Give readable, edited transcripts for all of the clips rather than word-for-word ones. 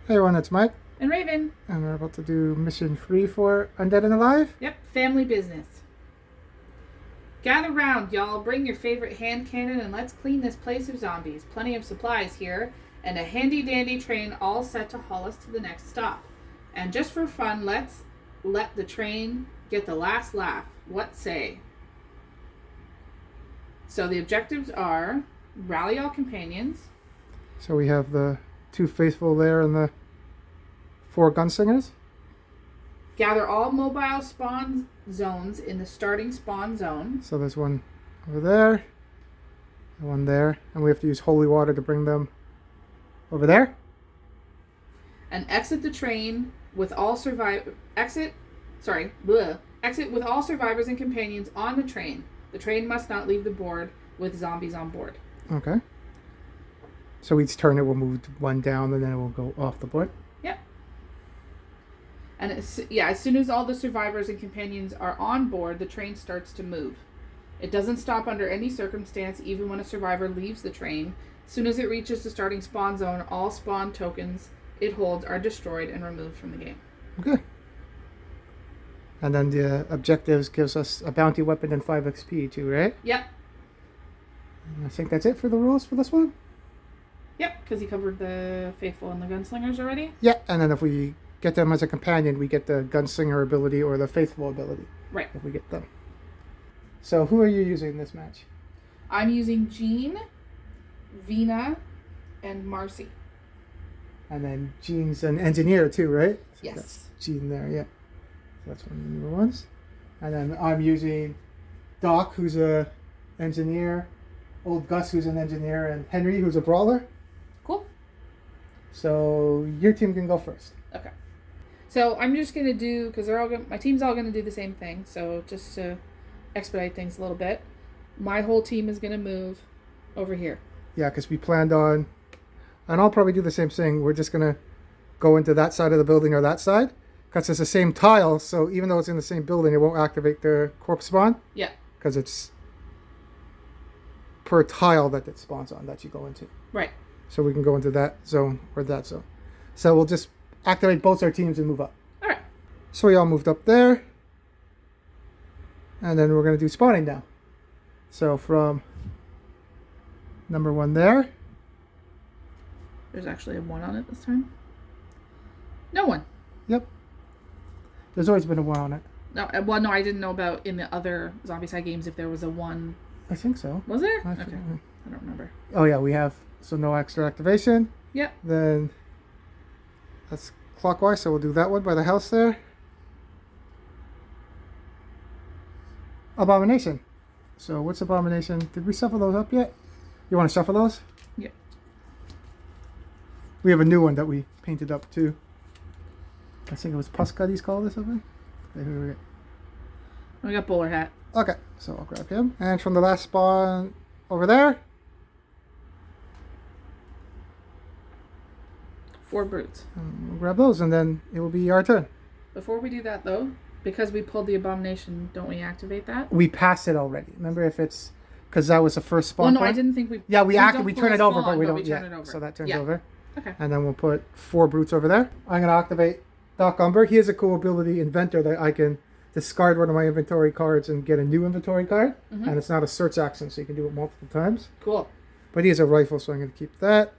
Hey everyone, it's Mike. And Ravin. And we're about to do mission 3 for Undead and Alive. Yep, family business. Gather round, y'all. Bring your favorite hand cannon and let's clean this place of zombies. Plenty of supplies here, and a handy-dandy train all set to haul us to the next stop. And just for fun, let's let the train get the last laugh. What say? So the objectives are rally all companions. So we have the 2 faithful there and the 4 gunslingers. Gather all mobile spawn zones in the starting spawn zone. So there's one over there, and one there, and we have to use holy water to bring them over there. And exit the train with all exit with all survivors and companions on the train. The train must not leave the board with zombies on board. Okay. So each turn it will move one down, and then it will go off the board. Yep. And as soon as all the survivors and companions are on board, the train starts to move. It doesn't stop under any circumstance, even when a survivor leaves the train. As soon as it reaches the starting spawn zone, all spawn tokens it holds are destroyed and removed from the game. Okay. And then the objectives gives us a bounty weapon and 5 XP too, right? Yep. And I think that's it for the rules for this one. Yep, because he covered the faithful and the gunslingers already. Yeah, and then if we get them as a companion, we get the gunslinger ability or the faithful ability. Right. If we get them. So who are you using in this match? I'm using Jean, Vina, and Marcy. And then Jean's an engineer too, right? So Yes. That's Jean there, yeah. So that's one of the newer ones. And then I'm using Doc, who's a engineer, Old Gus, who's an engineer, and Henry, who's a brawler. Cool. So your team can go first. Okay. So I'm just gonna do, because my team's all gonna do the same thing. So just to expedite things a little bit, my whole team is gonna move over here. Yeah, because we planned on, and I'll probably do the same thing. We're just gonna go into that side of the building or that side, because it's the same tile. So even though it's in the same building, it won't activate the corpse spawn. Yeah. Because it's per tile that it spawns on that you go into. Right. So we can go into that zone or that zone. So we'll just activate both our teams and move up. All right. So we all moved up there. And then we're going to do spawning now. So from number 1 there. There's actually a 1 on it this time. No 1. Yep. There's always been a 1 on it. No, well, no, I didn't know about in the other Zombicide games if there was a 1. I think so. Was there? Okay. I don't remember. Oh yeah, we have, so no extra activation. Yep. Then that's clockwise, so we'll do that one by the house there. Abomination. So what's Abomination? Did we shuffle those up yet? You want to shuffle those? Yeah. We have a new one that we painted up too. I think it was Pussbag he's called or something. Okay, who do we get? We got Bowler Hat. Okay, so I'll grab him. And from the last spawn over there. 4 brutes. We'll grab those and then it will be our turn. Before we do that though, because we pulled the Abomination, don't we activate that? We passed it already. Remember if it's, because that was the first spawn no, point? I didn't think we... Yeah, we turn it over, spawn, but we don't. We turn it over. So that turns Yeah. over. Okay. And then we'll put 4 brutes over there. I'm going to activate Doc Umber. He has a cool ability, Inventor, that I can discard one of my inventory cards and get a new inventory card. Mm-hmm. And it's not a search action, so you can do it multiple times. Cool. But he has a rifle, so I'm going to keep that.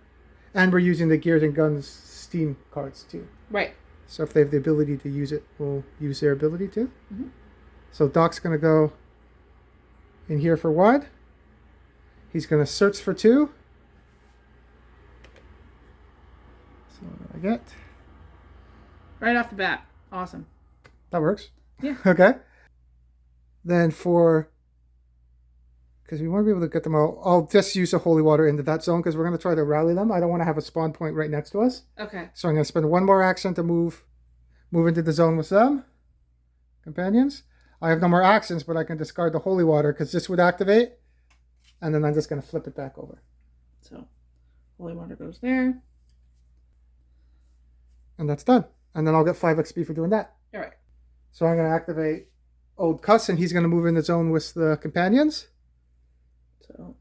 And we're using the Gears and Guns Steam cards too. Right. So if they have the ability to use it, we'll use their ability too. Mm-hmm. So Doc's going to go in here for 1. He's going to search for 2. So what do I get? Right off the bat. Awesome. That works. Yeah. Okay. Then because we want to be able to get them all, I'll just use the holy water into that zone because we're going to try to rally them. I don't want to have a spawn point right next to us. Okay. So I'm going to spend 1 more action to move into the zone with them. Companions. I have no more actions, but I can discard the holy water because this would activate. And then I'm just going to flip it back over. So, holy water goes there. And that's done. And then I'll get 5 XP for doing that. All right. So I'm going to activate Old Cuss, and he's going to move in the zone with the companions. So,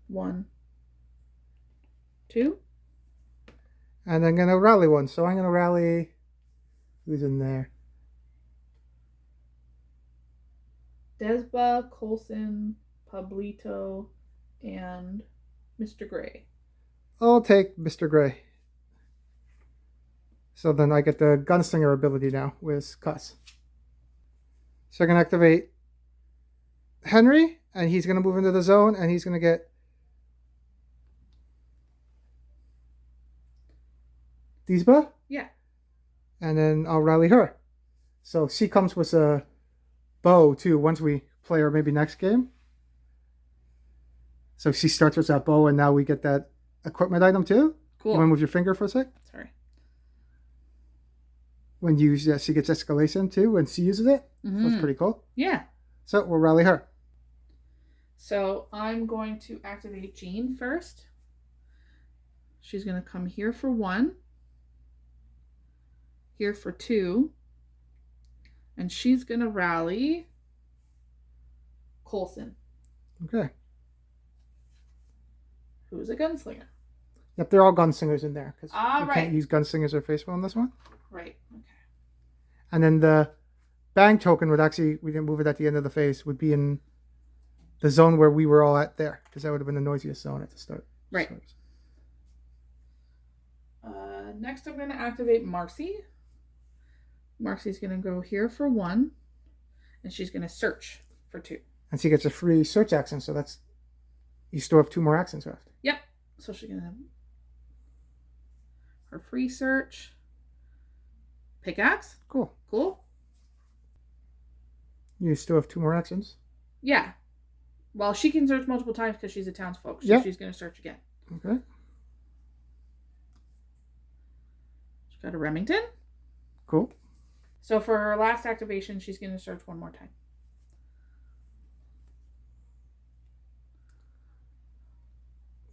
1, 2. And I'm going to rally one. So I'm going to rally... Who's in there? Desba, Coulson, Pablito, and Mr. Gray. I'll take Mr. Gray. So then I get the Gunslinger ability now with Cuss. So I can activate Henry, and he's going to move into the zone, and he's going to get Desba. Yeah. And then I'll rally her. So she comes with a bow too once we play her maybe next game. So she starts with that bow, and now we get that equipment item too. Cool. You want to move your finger for a sec? Sorry. When you use that, she gets escalation too when she uses it. Mm-hmm. So that's pretty cool. Yeah. So we'll rally her. So I'm going to activate Jean first. She's going to come here for 1. Here for 2. And she's going to rally Coulson. Okay. Who's a gunslinger. Yep, they're all gunslingers in there. Because you right. can't use gunslingers or faceful on this one. Right. Okay. And then the bang token would actually, we didn't move it at the end of the phase, would be in the zone where we were all at there. Because that would have been the noisiest zone at the start. Right. Next I'm going to activate Marcy. Marcy's going to go here for 1. And she's going to search for 2. And she gets a free search action, so that's, you still have 2 more actions left. Yep. So she's going to have her free search. Pickaxe. Cool. Cool. You still have 2 more actions. Yeah. Well, she can search multiple times because she's a townsfolk. So yep. She's going to search again. Okay. She's got a Remington. Cool. So for her last activation, she's going to search 1 more time.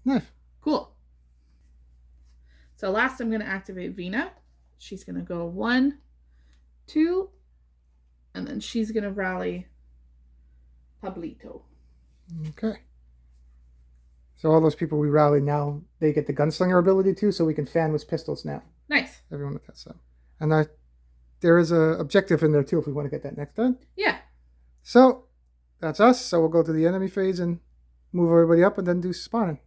Nice. Cool. So last I'm going to activate Vina. She's going to go 1, 2, and then she's going to rally Pablito. Okay. So all those people we rallied now, they get the gunslinger ability too, so we can fan with pistols now. Nice. Everyone with that stuff. And there is a objective in there too if we want to get that next time. Yeah. So that's us. So we'll go to the enemy phase and move everybody up and then do spawning.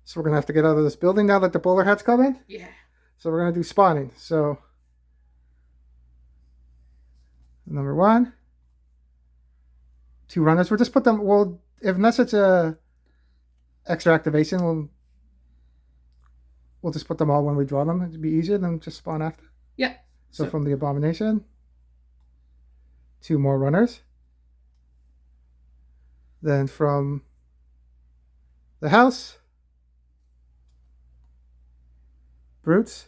So we're going to have to get out of this building now that the bowler hats come in. Yeah. So we're going to do spawning. So number 1. 2 runners. We'll just put them, well, unless it's a extra activation, we'll just put them all when we draw them. It'd be easier than just spawn after. Yeah. So from the abomination, 2 more runners. Then from the house, brutes.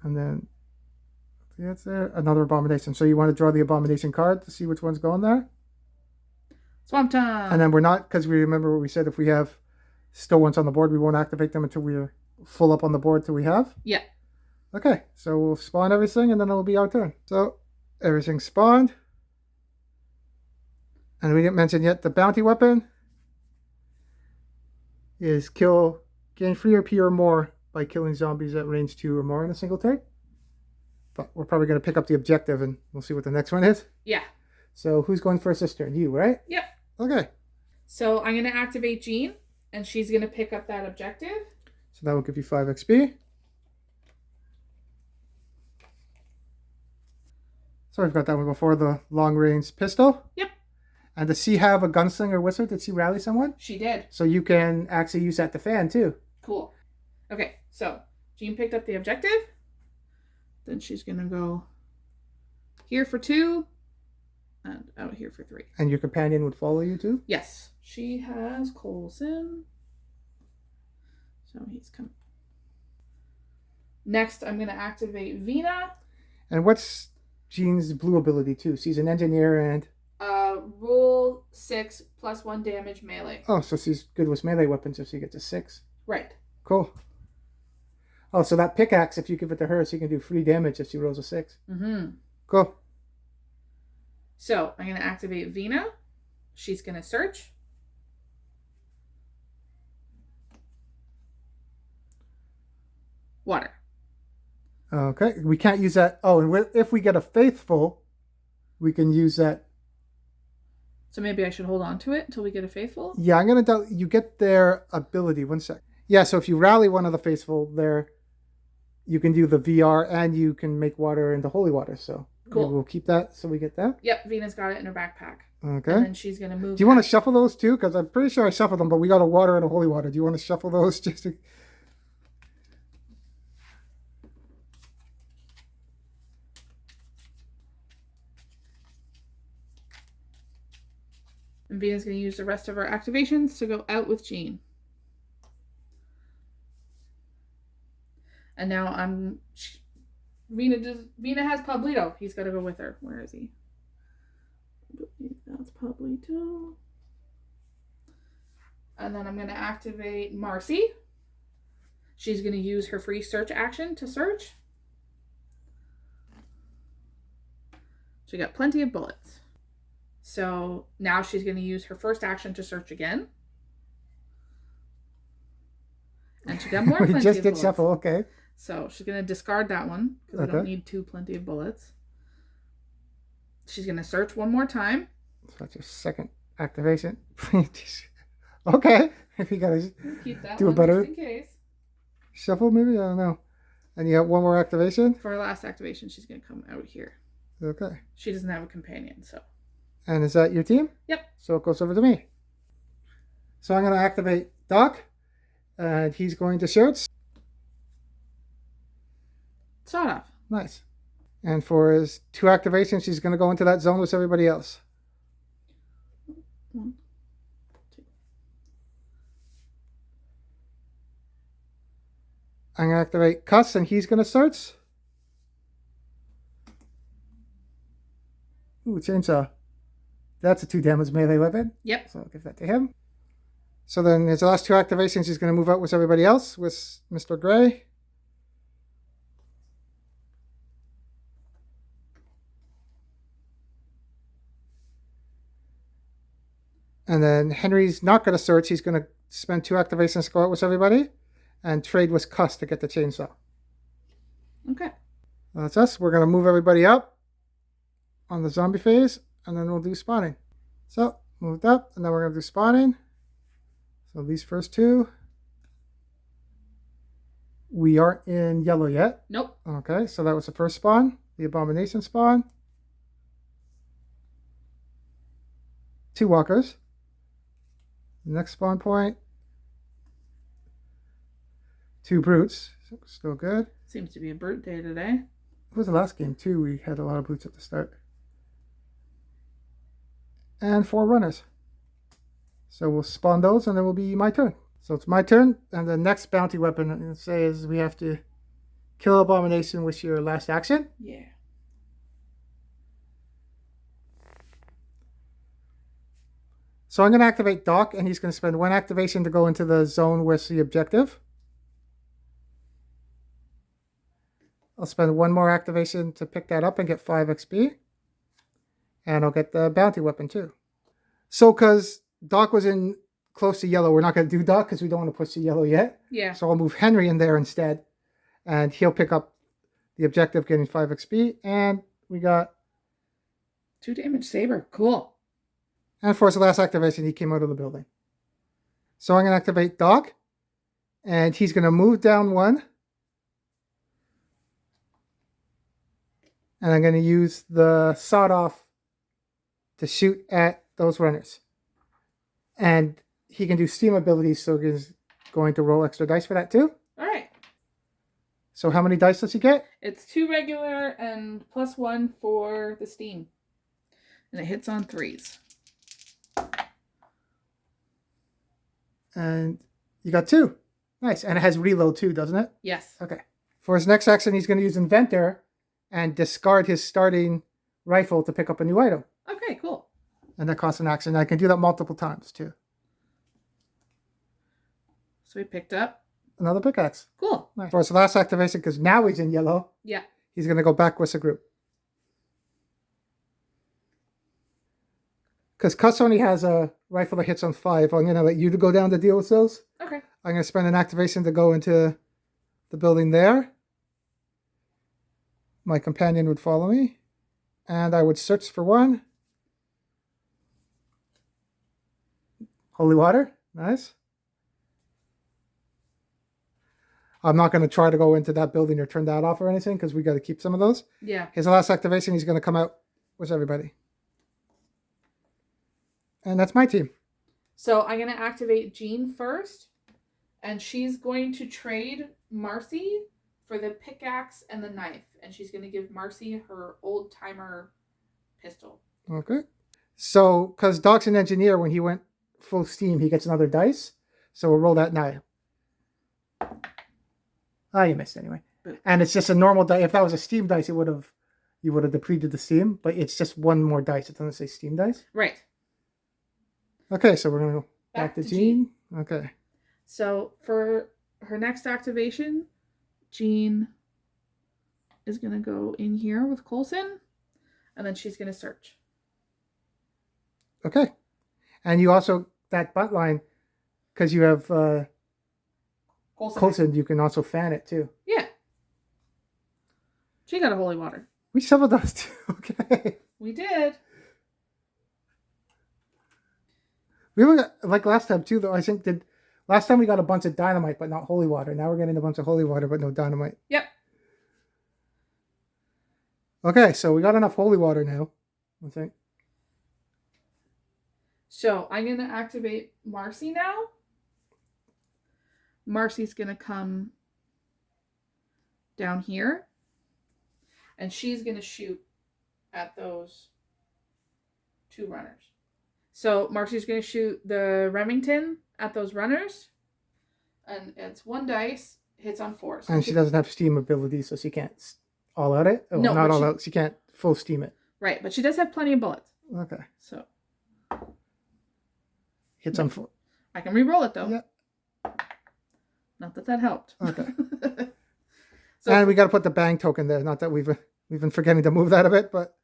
And then that's there. Another abomination. So you want to draw the abomination card to see which one's going there? Swamp time. And then we're not, because we remember what we said, if we have still ones on the board, we won't activate them until we're full up on the board till we have. Yeah. Okay, so we'll spawn everything and then it'll be our turn. So everything's spawned. And we didn't mention yet the bounty weapon is gain 3 RP or more by killing zombies at range 2 or more in a single turn. But we're probably going to pick up the objective and we'll see what the next one is. Yeah. So who's going first this turn? You, right? Yep. Okay. So I'm going to activate Jean and she's going to pick up that objective. So that will give you 5 XP. So we've got that one before, the long range pistol. Yep. And does she have a gunslinger wizard? Did she rally someone? She did. So you can actually use that to fan too. Cool. Okay, so Jean picked up the objective. Then she's going to go here for 2 and out here for 3. And your companion would follow you too? Yes. She has Coulson. So he's coming. Next, I'm going to activate Vina. And what's Jean's blue ability too? She's an engineer and... Rule 6 plus 1 damage melee. Oh, so she's good with melee weapons if she gets a 6. Right. Cool. Oh, so that pickaxe, if you give it to her, she can do 3 damage if she rolls a 6. Mm-hmm. Cool. So I'm going to activate Vina. She's going to search. Water. Okay, we can't use that. Oh, and if we get a faithful, we can use that. So maybe I should hold on to it until we get a faithful? Yeah, I'm going to... You get their ability. One sec. Yeah, so if you rally one of the faithful there, you can do the VR and you can make water into holy water. So cool. We'll keep that so we get that. Yep, Venus got it in her backpack. Okay. And then she's going to move. Do you want to shuffle those too? Because I'm pretty sure I shuffled them, but we got a water and a holy water. Do you want to shuffle those just to... And Venus is going to use the rest of our activations to go out with Jean. And now Vina has Pablito. He's got to go with her. Where is he? That's Pablito. And then I'm going to activate Marcy. She's going to use her free search action to search. She got plenty of bullets. So now she's going to use her first action to search again. And she got more we plenty just of did bullets. shuffle, okay. So she's going to discard that one because Okay. I don't need plenty of bullets. She's going to search one more time. So that's your second activation. Okay. If you gotta Keep that do one a better just in case. shuffle, maybe? I don't know. And you got one more activation? For her last activation, she's going to come out here. Okay. She doesn't have a companion, so. And is that your team? Yep. So it goes over to me. So I'm going to activate Doc. And he's going to shirts. Sawed off. Nice. And for his 2 activations, he's going to go into that zone with everybody else. 1, 2. I'm going to activate Cuss, and he's going to search. Ooh, chainsaw. That's a 2 damage melee weapon. Yep. So I'll give that to him. So then his last 2 activations, he's going to move out with everybody else, with Mr. Gray. And then Henry's not going to search. He's going to spend 2 activations to go out with everybody and trade with Cuss to get the chainsaw. Okay. That's us. We're going to move everybody up on the zombie phase, and then we'll do spawning. So, moved up, and then we're going to do spawning. So these first 2. We aren't in yellow yet. Nope. Okay, so that was the first spawn. The abomination spawn. 2 walkers. Next spawn point. 2 brutes. Still good. Seems to be a brute day today. It was the last game too. We had a lot of brutes at the start. And 4 runners. So we'll spawn those and then will be my turn. So it's my turn, and the next bounty weapon I'm going to say is we have to kill Abomination with your last action. Yeah. So I'm going to activate Doc, and he's going to spend 1 activation to go into the zone with the objective. I'll spend 1 more activation to pick that up and get 5 XP. And I'll get the bounty weapon too. So because Doc was in close to yellow, we're not going to do Doc because we don't want to push to yellow yet. Yeah. So I'll move Henry in there instead. And he'll pick up the objective, getting 5 XP. And we got 2 damage saber. Cool. And for his last activation, he came out of the building. So I'm going to activate Doc. And he's going to move down 1. And I'm going to use the sawed-off to shoot at those runners. And he can do steam abilities, so he's going to roll extra dice for that too. All right. So how many dice does he get? It's 2 regular and +1 for the steam. And it hits on 3s. And you got 2. Nice. And it has reload too, doesn't it? Yes. Okay. For his next action, he's going to use Inventor and discard his starting rifle to pick up a new item. Okay, cool. And that costs an action. I can do that multiple times too. So we picked up. Another pickaxe. Cool. Nice. For his last activation, because now he's in yellow, Yeah. he's going to go back with the group. Because Cuss only has a rifle that hits on 5. I'm going to let you to go down to deal with those. Okay. I'm going to spend an activation to go into the building there. My companion would follow me. And I would search for one. Holy water. Nice. I'm not going to try to go into that building or turn that off or anything because we got to keep some of those. Yeah. His last activation, he's going to come out with everybody. And that's my team. So I'm going to activate Jean first. And she's going to trade Marcy for the pickaxe and the knife. And she's going to give Marcy her old timer pistol. Okay. So, because Doc's an engineer, when he went full steam, he gets another dice. So we'll roll that now. Ah, you missed anyway. And it's just a normal dice. If that was a steam dice, you would have depleted the steam. But it's just one more dice. It doesn't say steam dice. Right. Okay, so we're going to go back to Jean. Okay. So for her next activation, Jean is going to go in here with Coulson. And then she's going to search. Okay. And you also, that butt line, because you have Coulson, you can also fan it too. Yeah. She got a holy water. We shoveled those too. Okay. We did. We were like last time too, though. I think last time we got a bunch of dynamite, but not holy water. Now we're getting a bunch of holy water, but no dynamite. Yep. Okay, so we got enough holy water now, I think. So I'm going to activate Marcy now. Marcy's going to come down here. And she's going to shoot at those two runners. So Marcy's going to shoot the Remington at those runners. And it's one dice, hits on 4. So and she doesn't have steam ability, so she can't all out it? Oh, no, not all out. She can't full steam it. Right, but she does have plenty of bullets. Okay. So. Hits on 4. I can re-roll it, though. Yeah. Not that helped. Okay. So, and we got to put the bang token there. Not that we've been forgetting to move that a bit, but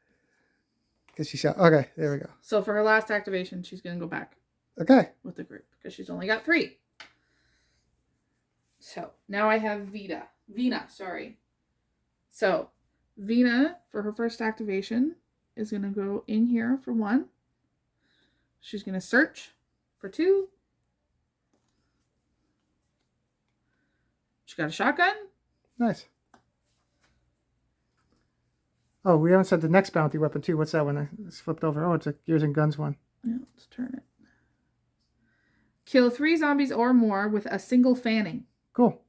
because she shot. Okay, there we go. So for her last activation, she's going to go back. Okay. With the group because she's only got 3. So now I have Vina, sorry. So Vina, for her first activation, is going to go in here for 1. She's going to search for 2. She got a shotgun. Nice. Oh, we haven't said the next bounty weapon too. What's that one? It's flipped over. Oh, it's a Gears and Guns one. Yeah, let's turn it. Kill 3 zombies or more with a single fanning. Cool.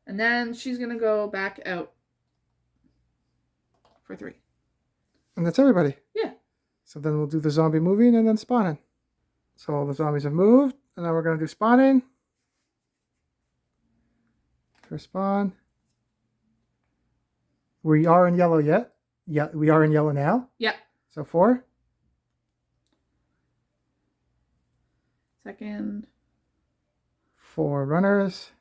And then she's going to go back out for 3. And that's everybody. Yeah. So then we'll do the zombie moving and then spawning. So all the zombies have moved. And now we're going to do spawning. First spawn. We are in yellow yet. Yeah, we are in yellow now. Yeah. So 4. Second. 4 runners.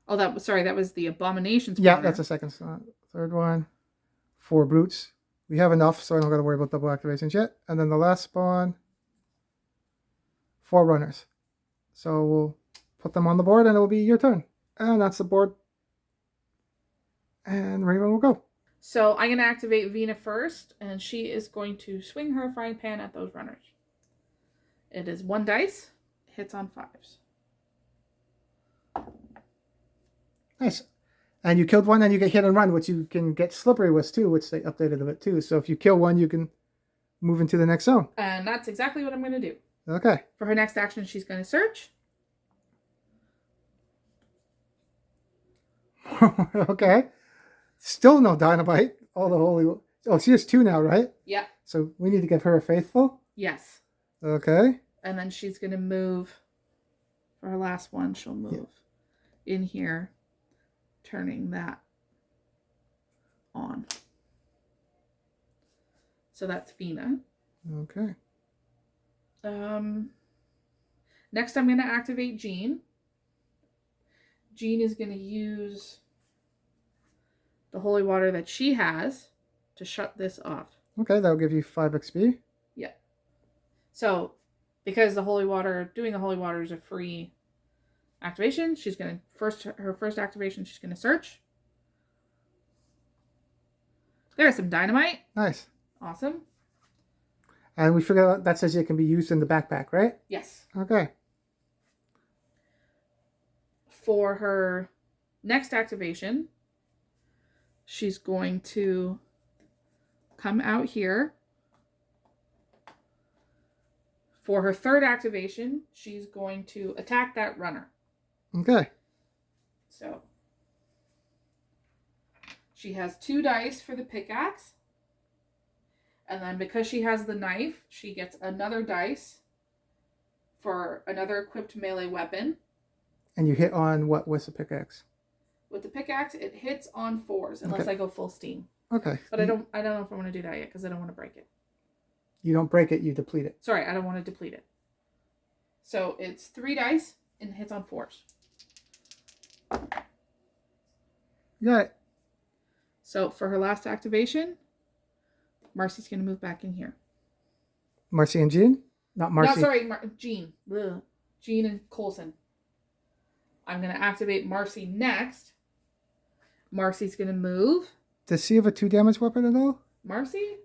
Oh, that was the abomination spawner. Yeah, that's a second slot. Third one. 4 brutes. We have enough, so I don't got to worry about double activations yet. And then the last spawn. 4 runners. So we'll put them on the board and it'll be your turn. And that's the board. And Raven will go. So I'm going to activate Vina first, and she is going to swing her frying pan at those runners. It is 1 dice, hits on 5s. Nice. And you killed one and you get hit and run, which you can get slippery with too, which they updated a bit too. So if you kill one, you can move into the next zone. And that's exactly what I'm going to do. Okay. For her next action, she's going to search. Okay. Still no dynamite. All the holy... Oh, she has 2 now, right? Yeah. So we need to give her a faithful. Yes. Okay. And then she's going to move. For her last one, she'll move in here, turning that on. So that's Vina. Okay. Next, I'm going to activate Jean. Jean is going to use the holy water that she has to shut this off. Okay, that'll give you 5 XP. Yeah. So because doing the holy water is a free activation. She's gonna her first activation. She's gonna search. There's some dynamite. Nice. Awesome. And we figured out that says it can be used in the backpack, right? Yes. Okay. For her next activation, she's going to come out here. For her third activation, she's going to attack that runner. Okay. So she has 2 dice for the pickaxe. And then because she has the knife, she gets another dice for another equipped melee weapon. And you hit on what with the pickaxe? With the pickaxe, it hits on 4s unless I go full steam. Okay. But I don't know if I want to do that yet because I don't want to break it. You don't break it, you deplete it. Sorry, I don't want to deplete it. So it's 3 dice and hits on 4s. You got it. So for her last activation, Marcy's going to move back in here. Marcy and Jean? Not Marcy. No, sorry, Jean. Ugh. Jean and Coulson. I'm going to activate Marcy next. Marcy's going to move. Does she have a 2 damage weapon at all? Marcy?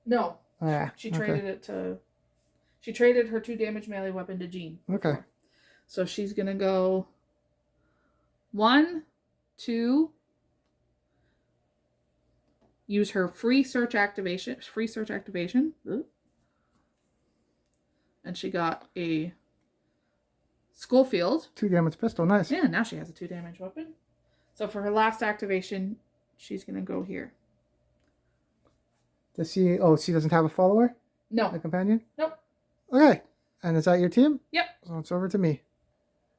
No. Oh, yeah. She traded it to... She traded her 2 damage melee weapon to Jean. Okay. So she's going to go 1, 2... Use her free search activation. And she got a Schofield. 2 damage pistol, nice. Yeah, now she has a 2 damage weapon. So for her last activation, she's going to go here. Does she... Oh, she doesn't have a follower? No. A companion? Nope. Okay. And is that your team? Yep. So it's over to me.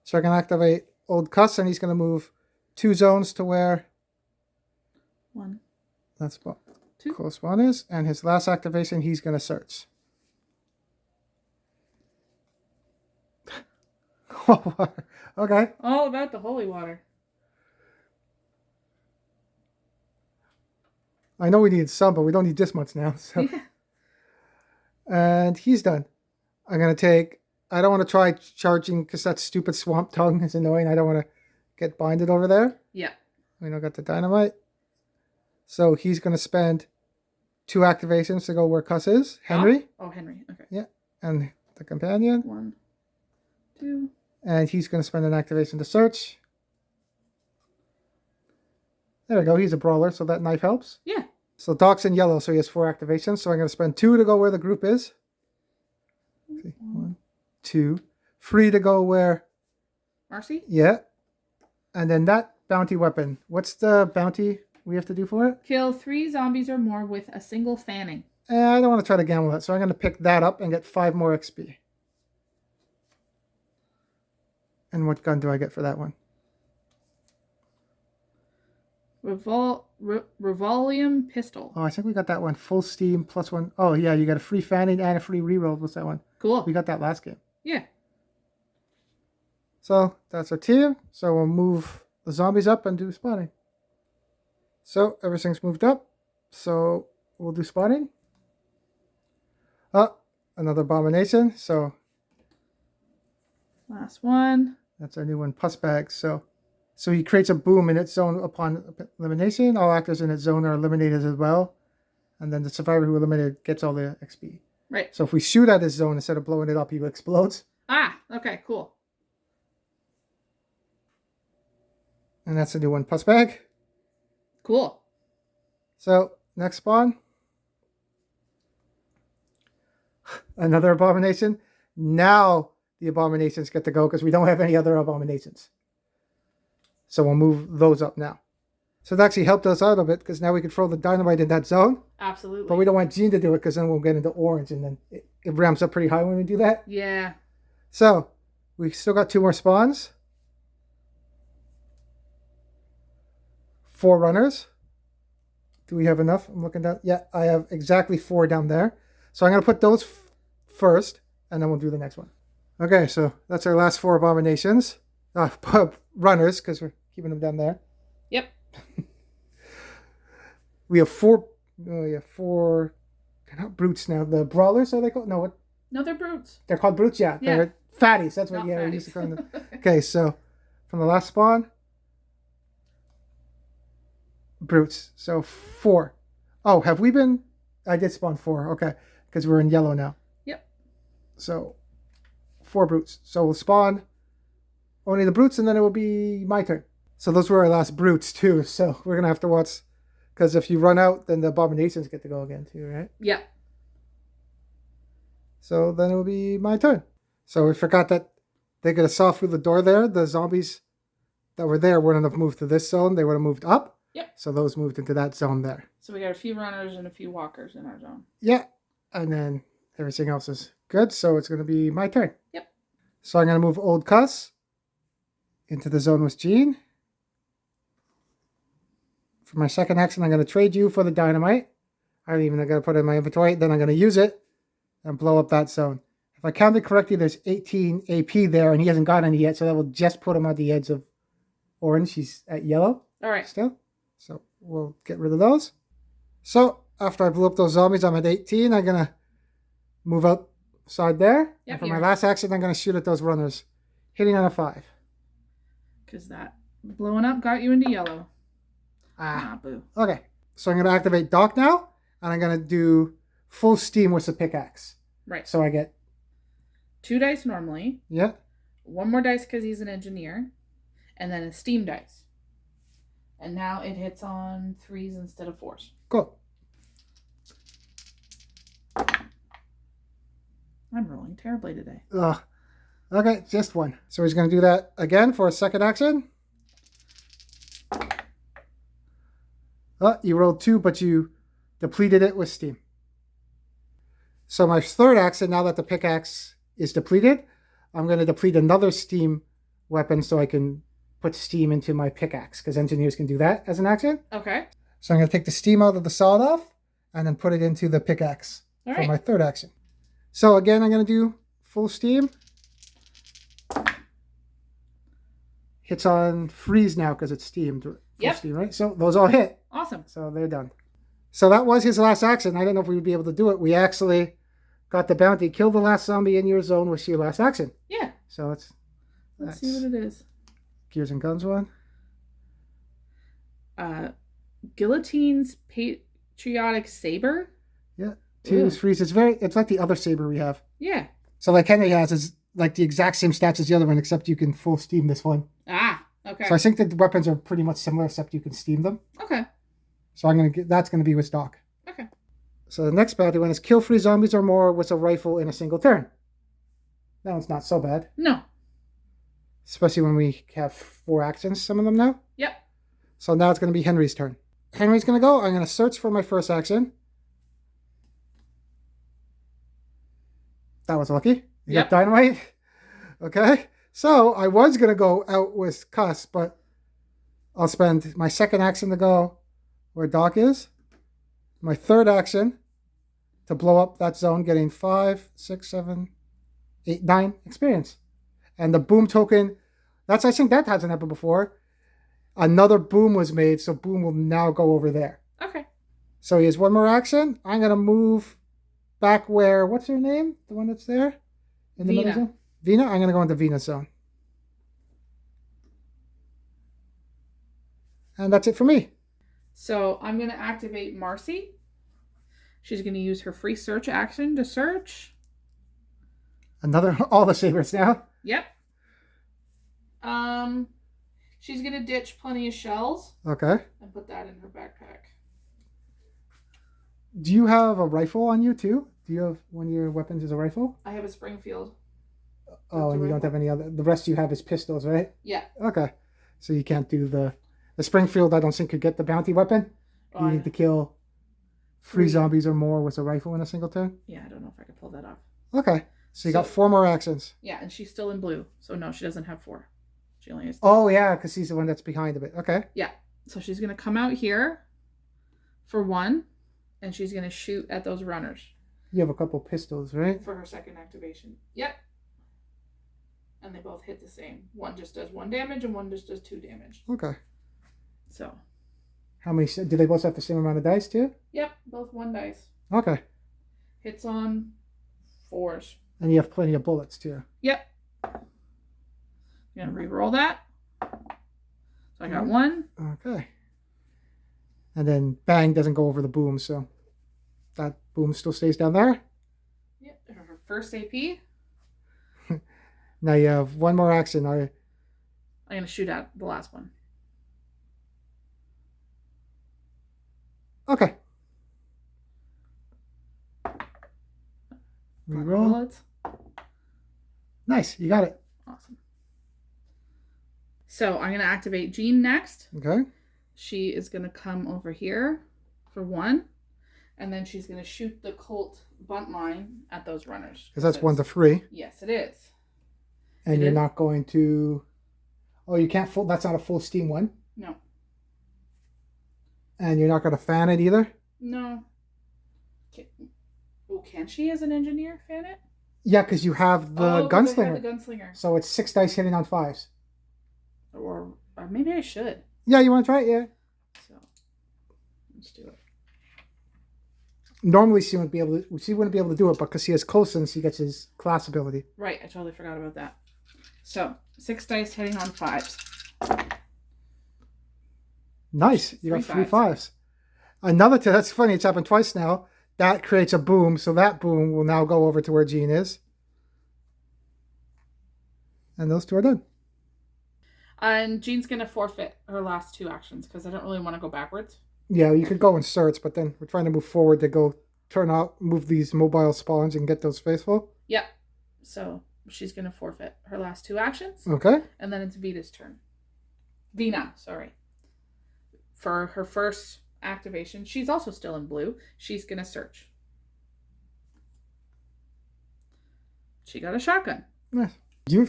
So I can activate Old Cuss, and he's going to move 2 zones to where... 1. That's what 2. close one is. And his last activation, he's going to search. Okay. All about the holy water. I know we need some, but we don't need this much now. So. Yeah. And he's done. I'm going to take... I don't want to try charging because that stupid swamp tongue is annoying. I don't want to get binded over there. Yeah. We don't got the dynamite. So he's going to spend 2 activations to go where Cuss is. Henry. Oh, Henry. Okay. Yeah. And the companion. 1, 2. And he's going to spend an activation to search. There we go. He's a brawler, so that knife helps. Yeah. So Doc's in yellow, so he has 4 activations. So I'm going to spend 2 to go where the group is. 1, 2. 3 to go where... Marcy? Yeah. And then that bounty weapon. What's the bounty we have to do for it? Kill 3 zombies or more with a single fanning. I don't want to try to gamble that, so I'm going to pick that up and get 5 more XP. And what gun do I get for that one? Revolium pistol. Oh, I think we got that one. Full steam plus 1. Oh, yeah, you got a free fanning and a free reroll. What's that one? Cool. We got that last game. Yeah. So that's our team. So we'll move the zombies up and do spotting. So everything's moved up. So we'll do spotting. Oh, another abomination. So Last one. that's our new one, Pussbag. So he creates a boom in its zone upon elimination. All actors in its zone are eliminated as well. And then the survivor who eliminated gets all the XP. Right. So if we shoot at his zone instead of blowing it up, he explodes. Ah, okay, cool. And that's a new one, Pussbag. Cool. So next spawn. Another abomination. Now the abominations get to go because we don't have any other abominations. So we'll move those up now. So it actually helped us out a bit because now we can throw the dynamite in that zone. Absolutely. But we don't want Jean to do it because then we'll get into orange and then it ramps up pretty high when we do that. Yeah. So we still got 2 more spawns. 4 runners. Do we have enough? I'm looking down. Yeah, I have exactly 4 down there. So I'm going to put those first and then we'll do the next one. Okay, so that's our last 4 abominations. Runners because we're keeping them down there. Yep. We have 4. Oh yeah, 4. Not brutes now. The brawlers are they called? No, what? No, they're brutes. They're called brutes, yeah. Yeah. They're fatties. That's what Not we used to call fatties. them. Okay, so from the last spawn, brutes. So 4. Oh, have we been? I did spawn 4. Okay, because we're in yellow now. Yep. So 4 brutes. So we'll spawn only the brutes, and then it will be my turn. So those were our last brutes too. So we're gonna have to watch, because if you run out, then the abominations get to go again too, right? Yeah. So then it will be my turn. So we forgot that they could have saw through the door there. The zombies that were there wouldn't have moved to this zone. They would have moved up. Yep. So those moved into that zone there. So we got a few runners and a few walkers in our zone. Yeah. And then everything else is good. So it's going to be my turn. Yep. So I'm going to move Old Cuss into the zone with Gene. For my second action, I'm going to trade you for the Dynamite. I don't even going to put it in my inventory. Then I'm going to use it and blow up that zone. If I counted correctly, there's 18 AP there, and he hasn't got any yet, so that will just put him at the edge of orange. He's at yellow. All right. Still. So we'll get rid of those. So after I blew up those zombies, I'm at 18. I'm going to move outside there. Yep, And for my last action, I'm going to shoot at those runners, hitting on a 5. Because that blowing up got you into yellow. Boo. Okay. So I'm going to activate Doc now, and I'm going to do full steam with the pickaxe. Right. So I get 2 dice normally. Yeah. 1 more dice because he's an engineer. And then a steam dice. And now it hits on 3s instead of 4s. Cool. I'm rolling terribly today. Ugh. Okay, just 1. So he's going to do that again for a second action. Oh, you rolled 2, but you depleted it with steam. So my third action, now that the pickaxe is depleted, I'm going to deplete another steam weapon so I can put steam into my pickaxe, because engineers can do that as an action. Okay. So I'm going to take the steam out of the sawed off and then put it into the pickaxe for my third action. So again, I'm going to do full steam. Hits on freeze now because it's steamed. Yep. Steam, right? So those all hit. Awesome. So they're done. So that was his last action. I don't know if we would be able to do it. We actually got the bounty. Kill the last zombie in your zone was your last action. Yeah. So let's see what it is. Gears and Guns one. Guillotine's Patriotic Saber. Yeah. 2 is freeze. It's like the other saber we have. Yeah. So like Henry has is like the exact same stats as the other one, except you can full steam this one. Okay. So I think the weapons are pretty much similar, except you can steam them. Okay. So that's gonna be with Doc. Okay. So the next bounty one is kill 3 zombies or more with a rifle in a single turn. That one's not so bad. No. Especially when we have 4 actions, some of them now. Yep. So now it's going to be Henry's turn. Henry's going to go. I'm going to search for my first action. That was lucky. You got Dynamite. Okay. So I was going to go out with Cuss, but I'll spend my second action to go where Doc is. My third action to blow up that zone, getting 5, 6, 7, 8, 9 experience. And the boom token, I think that hasn't happened before. Another boom was made, so boom will now go over there. Okay. So he has 1 more action. I'm going to move back where, what's her name? The one that's there? In the middle zone? Vina? I'm going to go into Vina's zone. And that's it for me. So I'm going to activate Marcy. She's going to use her free search action to search. All the sabers now. Yep. She's going to ditch plenty of shells. Okay. And put that in her backpack. Do you have a rifle on you too? Do you have one of your weapons is a rifle? I have a Springfield. Oh, and you don't have any other. The rest you have is pistols, right? Yeah. Okay. So you can't do the Springfield. I don't think could get the bounty weapon. You need to kill 3 zombies or more with a rifle in a single turn. Yeah, I don't know if I could pull that off. Okay. So you got 4 more actions. Yeah, and she's still in blue. So no, she doesn't have 4. She only has 2. Oh yeah, because she's the one that's behind a bit. Okay. Yeah. So she's gonna come out here for 1, and she's gonna shoot at those runners. You have a couple pistols, right? For her second activation. Yep. And they both hit the same. One just does 1 damage and one just does 2 damage. Okay. So. How many? Do they both have the same amount of dice too? Yep, both 1 dice. Okay. Hits on 4s. And you have plenty of bullets too. Yep. You're gonna re-roll that. So I got 1. Okay. And then bang doesn't go over the boom, so that boom still stays down there. Yep. Her first AP. Now you have 1 more action. I'm gonna shoot at the last one. Okay. Reroll. Bullets. Nice, you got it. Awesome. So I'm gonna activate Jean next. Okay. She is gonna come over here for 1, and then she's gonna shoot the Colt bunt line at those runners. Because that's 1 to 3. Yes, it is. And you're not going to... Oh, you can't full... That's not a full steam one? No. And you're not going to fan it either? No. Can she as an engineer fan it? Yeah, because you have the gunslinger. I have the gunslinger. So it's 6 dice hitting on 5s. Or maybe I should. Yeah, you want to try it? Yeah. So let's do it. Normally she wouldn't be able to do it, but because he has close-ins, he gets his class ability. Right, I totally forgot about that. So 6 dice hitting on 5s. Nice. You got 3 5s. Another that's funny, it's happened twice now. That creates a boom, so that boom will now go over to where Jean is. And those 2 are done. And Jean's going to forfeit her last 2 actions because I don't really want to go backwards. Yeah, you could go in search, but then we're trying to move forward to go move these mobile spawns and get those faithful. Yep. So she's going to forfeit her last 2 actions. Okay. And then it's Vina's turn. Vina, sorry. For her first activation, she's also still in blue. She's going to search. She got a shotgun. Nice. You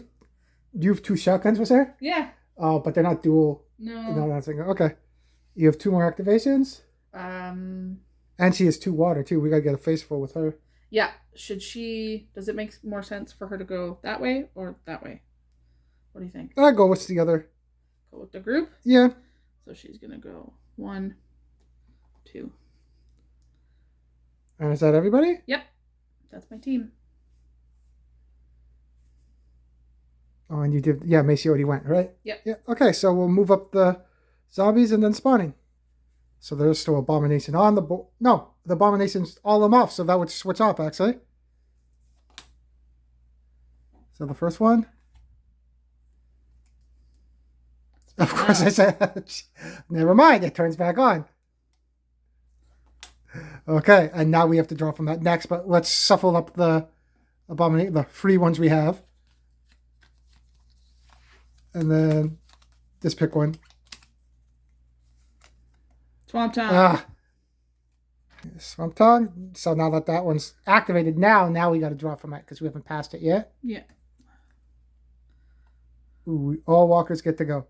have 2 shotguns with her? Yeah. Oh, but they're not dual. No, that's okay. You have 2 more activations? And she has 2 water, too. We got to get a face full with her. Yeah. Does it make more sense for her to go that way or that way? What do you think? I'll go with the other. Go with the group? Yeah. So she's going to go 1, 2. And is that everybody? Yep. That's my team. Oh, and you did... Yeah, Macy already went, right? Yep. Yeah. Okay, so we'll move up the zombies and then spawning. So there's still Abomination on the board. No, the Abomination's all them off, so that would switch off, actually. So the first one. Of course, I said, never mind, it turns back on. Okay, and now we have to draw from that next, but let's shuffle up the the free ones we have. And then just pick one. Swamp Tongue. Swamp Tongue. So now that one's activated, now we got to draw from it because we haven't passed it yet. Yeah. Ooh, all walkers get to go.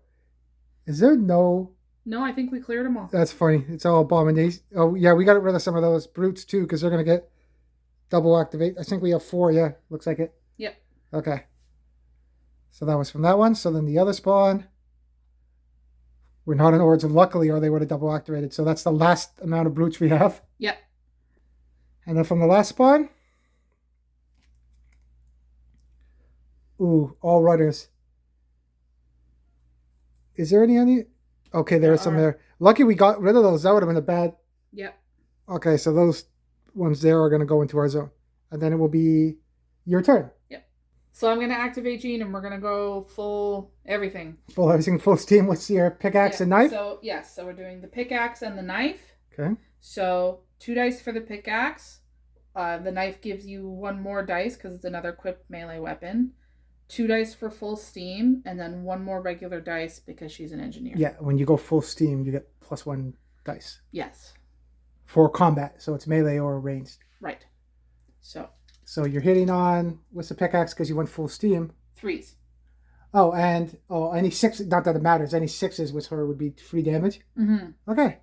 Is there no... No, I think we cleared them all. That's funny. It's all Abomination. Oh, yeah, we got rid of some of those brutes, too, because they're going to get double activate. I think we have 4, yeah. Looks like it. Yep. Okay. So that was from that one. So then the other spawn. We're not in origin, luckily, or they would have double activated. So that's the last amount of brutes we have. Yep. And then from the last spawn. Ooh, all runners. Is there any? Okay, there's some there. Lucky we got rid of those. That would have been a bad... Yep. Okay, so those ones there are going to go into our zone. And then it will be your turn. Yep. So I'm going to activate Jean and we're going to go full everything. Full everything, full steam. What's your pickaxe and knife? So, yes. So we're doing the pickaxe and the knife. Okay. So 2 dice for the pickaxe. The knife gives you 1 more dice because it's another equipped melee weapon. 2 dice for full steam, and then 1 more regular dice because she's an engineer. Yeah, when you go full steam, you get +1 dice. Yes. For combat, so it's melee or ranged. Right. So you're hitting on, what's the pickaxe because you went full steam? 3s. Oh, and any 6, not that it matters, any 6s with her would be free damage? Mm-hmm. Okay.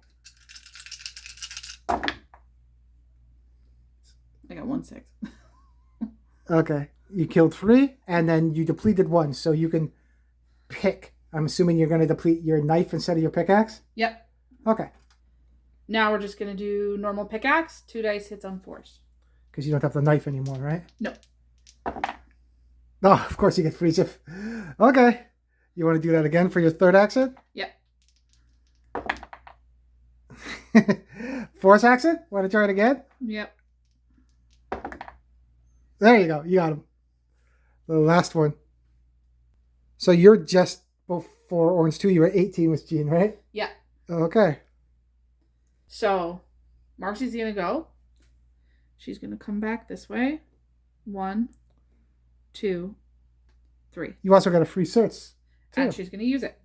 I got 1 6. Okay. You killed 3, and then you depleted 1, so you can pick. I'm assuming you're going to deplete your knife instead of your pickaxe? Yep. Okay. Now we're just going to do normal pickaxe. 2 dice hits on 4s. Because you don't have the knife anymore, right? No. Oh, of course you get free shift. Okay. You want to do that again for your third action? Yep. Fourth action? Want to try it again? Yep. There you go. You got him. The last one. So you're just before Orange 2. You were 18 with Jean, right? Yeah. Okay. So Marcy's going to go. She's going to come back this way. 1, 2, 3. You also got a free search, too. And she's going to use it.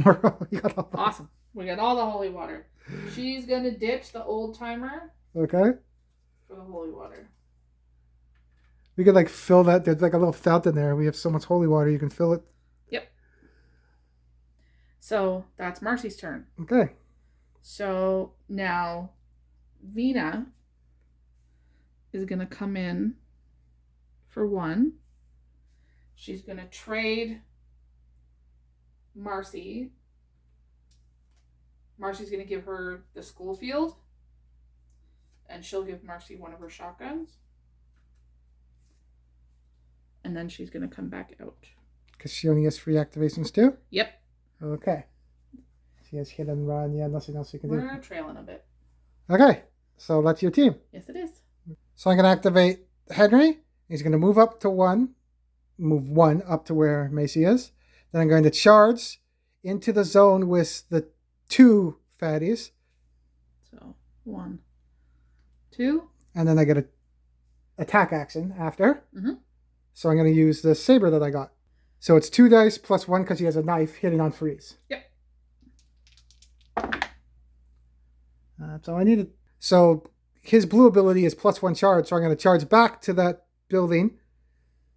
You got all Awesome. We got all the holy water. She's going to ditch the old timer Okay. for the holy water. We could like fill that. There's like a little fountain there. We have so much holy water. You can fill it. Yep. So that's Marcy's turn. Okay. So now Vina is going to come in for 1. She's going to trade Marcy. Marcy's going to give her the school field. And she'll give Marcy one of her shotguns. And then she's going to come back out. Because she only has free activations too? Yep. Okay. She has hit and run. Yeah, nothing else you can do. We're trailing a bit. Okay. So that's your team. Yes, it is. So I'm going to activate Henry. He's going to move up to 1. Move 1 up to where Macy is. Then I'm going to charge into the zone with the 2 fatties. So 1, 2. And then I get an attack action after. Mm-hmm. So I'm going to use the saber that I got. So it's 2 dice plus 1 because he has a knife hitting on freeze. Yep. That's all I needed. So his blue ability is plus 1 charge. So I'm going to charge back to that building,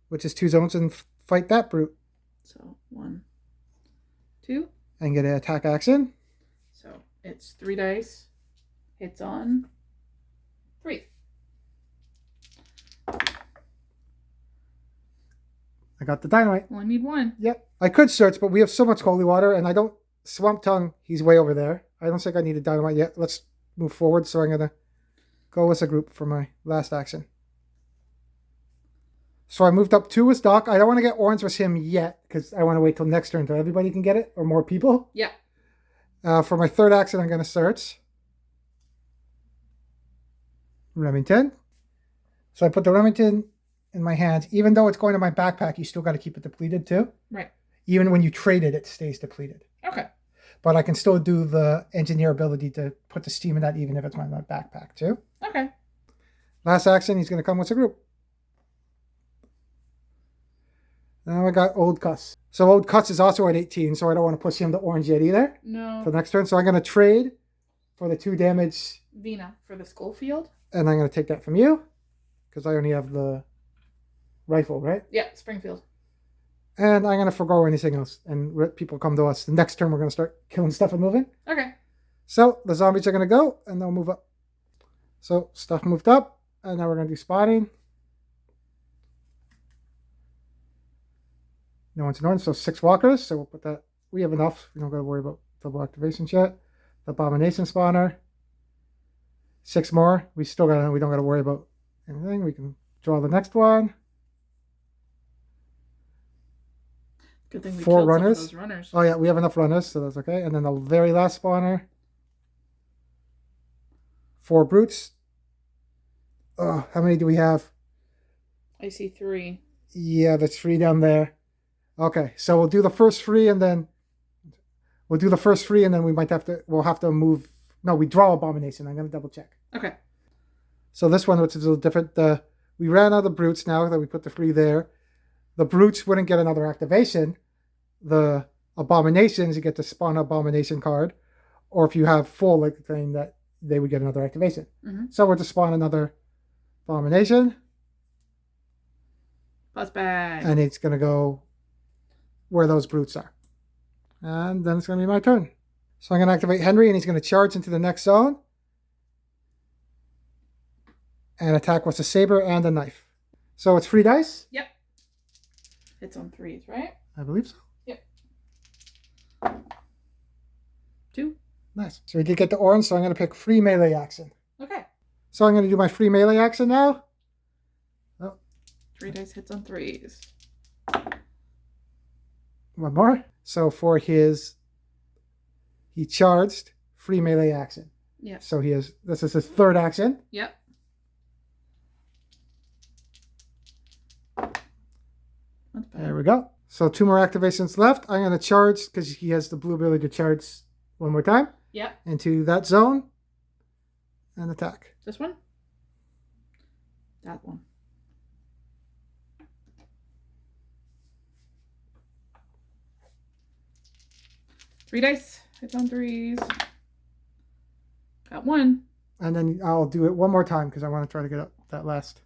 which is 2 zones, and fight that brute. So 1, 2. And get an attack action. So it's 3 dice. Hits on 3. I got the dynamite. Only need 1. Yep. I could search, but we have so much holy water, and I don't... Swamp Tongue, he's way over there. I don't think I need a dynamite yet. Let's move forward. So I'm going to go as a group for my last action. So I moved up 2 with Doc. I don't want to get orange with him yet, because I want to wait till next turn until everybody can get it, or more people. Yeah. For my third action, I'm going to search. Remington. So I put the Remington in my hands. Even though it's going to my backpack, you still got to keep it depleted too. Right. Even when you trade it, it stays depleted. Okay. But I can still do the engineer ability to put the steam in that even if it's my backpack too. Okay. Last action, he's going to come with a group. Now I got Old Cuss. So Old Cuss is also at 18, so I don't want to push him to orange yet either. No. For the next turn. So I'm going to trade for the 2 damage. Vina for the school field. And I'm going to take that from you. Because I only have the rifle, right? Yeah, Springfield. And I'm going to forgo anything else. And let people come to us. The next turn, we're going to start killing stuff and moving. Okay. So the zombies are going to go, and they'll move up. So stuff moved up, and now we're going to do spotting. No one's in orange, so 6 walkers. So we'll put that. We have enough. We don't got to worry about double activations yet. The abomination spawner. 6 more. We don't got to worry about anything. We can draw the next one. Good thing we 4 killed runners. Some of those runners. Oh yeah, we have enough runners, so that's okay. And then the very last spawner. 4 brutes. Oh, how many do we have? I see 3. Yeah, that's 3 down there. Okay, so we'll do the first 3 and then we might have to. We'll have to move. No, we draw abomination. I'm gonna double check. Okay. So this one, which is a little different. We ran out of the brutes now that we put the 3 there. The brutes wouldn't get another activation. The abominations, you get to spawn an abomination card. Or if you have full, like thing, that they would get another activation. Mm-hmm. So we're to spawn another abomination. Pussbag. And it's going to go where those brutes are. And then it's going to be my turn. So I'm going to activate Henry, and he's going to charge into the next zone. And attack with a saber and a knife. So it's 3 dice? Yep. It's on 3s, right? I believe so. Yep. 2. Nice. So we did get the orange, so I'm going to pick free melee action. Okay. So I'm going to do my free melee action now. Oh. 3 dice hits on 3s. One more. So for his, he charged free melee action. Yeah. So this is his third action. Yep. There we go. So 2 more activations left. I'm going to charge, because he has the blue ability to charge one more time. Yep. Into that zone. And attack. This one? That one. Three dice. Hits on 3s. Got 1. And then I'll do it one more time because I want to try to get up that last.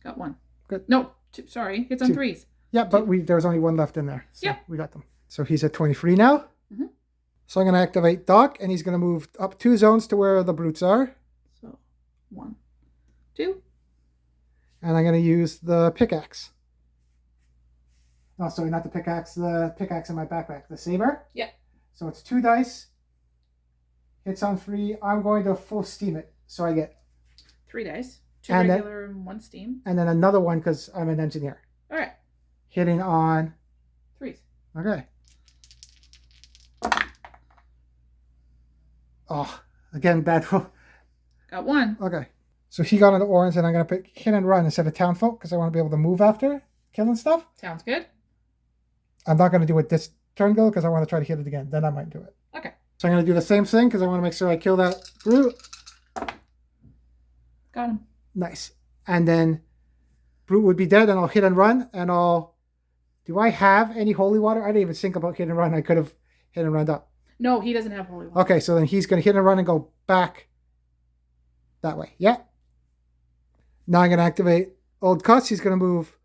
Got 1. Good. No, 2, sorry. Hits on 2. 3s. Yeah, but there was only 1 left in there. So yep. We got them. So he's at 23 now. Mm-hmm. So I'm going to activate Doc, and he's going to move up 2 zones to where the brutes are. So 1, 2. And I'm going to use the pickaxe. Oh, sorry, not the pickaxe in my backpack. The saber? Yeah. So it's 2 dice. Hits on 3. I'm going to full steam it. So I get 3 dice. 2 and regular and 1 steam. And then another one because I'm an engineer. All right. Hitting on 3s. Okay. Oh, again, bad roll. Got 1. Okay. So he got an orange, and I'm going to pick hit and run instead of townfolk because I want to be able to move after killing stuff. Sounds good. I'm not going to do it this turn, though, because I want to try to hit it again. Then I might do it. Okay. So I'm going to do the same thing because I want to make sure I kill that brute. Got him. Nice. And then brute would be dead, and I'll hit and run, and I'll... Do I have any holy water? I didn't even think about hit and run. I could have hit and run up. No, he doesn't have holy water. Okay, so then he's going to hit and run and go back that way. Yeah. Now I'm going to activate Old Cuss. He's going to move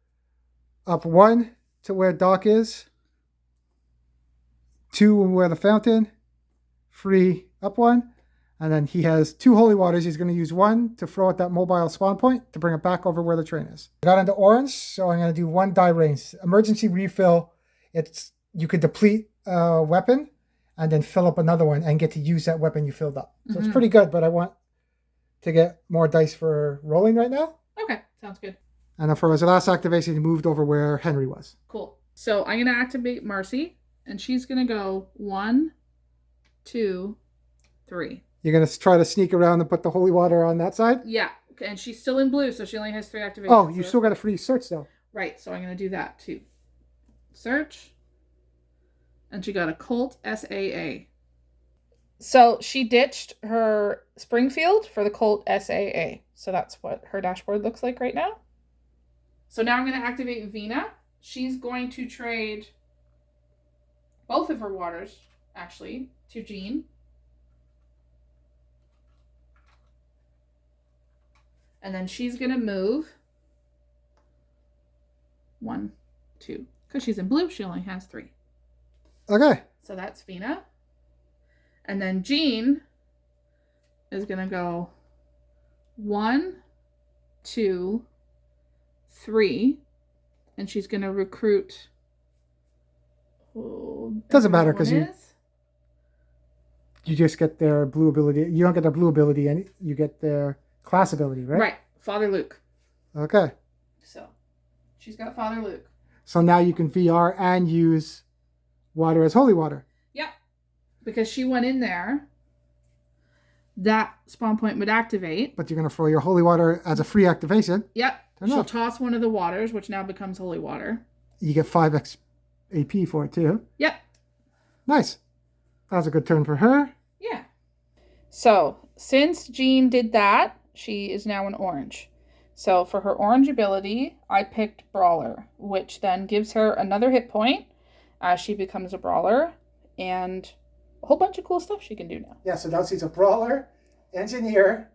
up 1 to where Doc is. 2 where the fountain. 3 up 1. And then he has 2 holy waters. He's going to use 1 to throw at that mobile spawn point to bring it back over where the train is. I got into orange, so I'm going to do 1 die range. Emergency refill. You could deplete a weapon and then fill up another one and get to use that weapon you filled up. So it's pretty good, but I want to get more dice for rolling right now. Okay, sounds good. And then for his last activation, he moved over where Henry was. Cool. So I'm going to activate Marcy, and she's going to go 1, 2, 3. You're going to try to sneak around and put the holy water on that side? Yeah, and she's still in blue, so she only has 3 activations. Oh, you still got a free search, though. Right, so I'm going to do that, too. Search. And she got a Colt SAA. So she ditched her Springfield for the Colt SAA. So that's what her dashboard looks like right now. So now I'm going to activate Vina. She's going to trade both of her waters, actually, to Jean. And then she's going to move 1, 2. Because she's in blue, she only has 3. Okay. So that's Vina. And then Jean is going to go 1, 2, 3. And she's going to recruit. Doesn't matter because you just get their blue ability. You don't get their blue ability, and you get their class ability, right? Right. Father Luke. Okay. So she's got Father Luke. So now you can VR and use water as holy water. Yep. Because she went in there, that spawn point would activate. But you're going to throw your holy water as a free activation. Yep. She'll toss one of the waters, which now becomes holy water. You get 5 AP for it too. Yep. Nice. That was a good turn for her. Yeah. So since Jean did that, she is now an orange. So for her orange ability, I picked Brawler, which then gives her another hit point as she becomes a Brawler, and a whole bunch of cool stuff she can do now. Yeah, so now she's a Brawler, Engineer,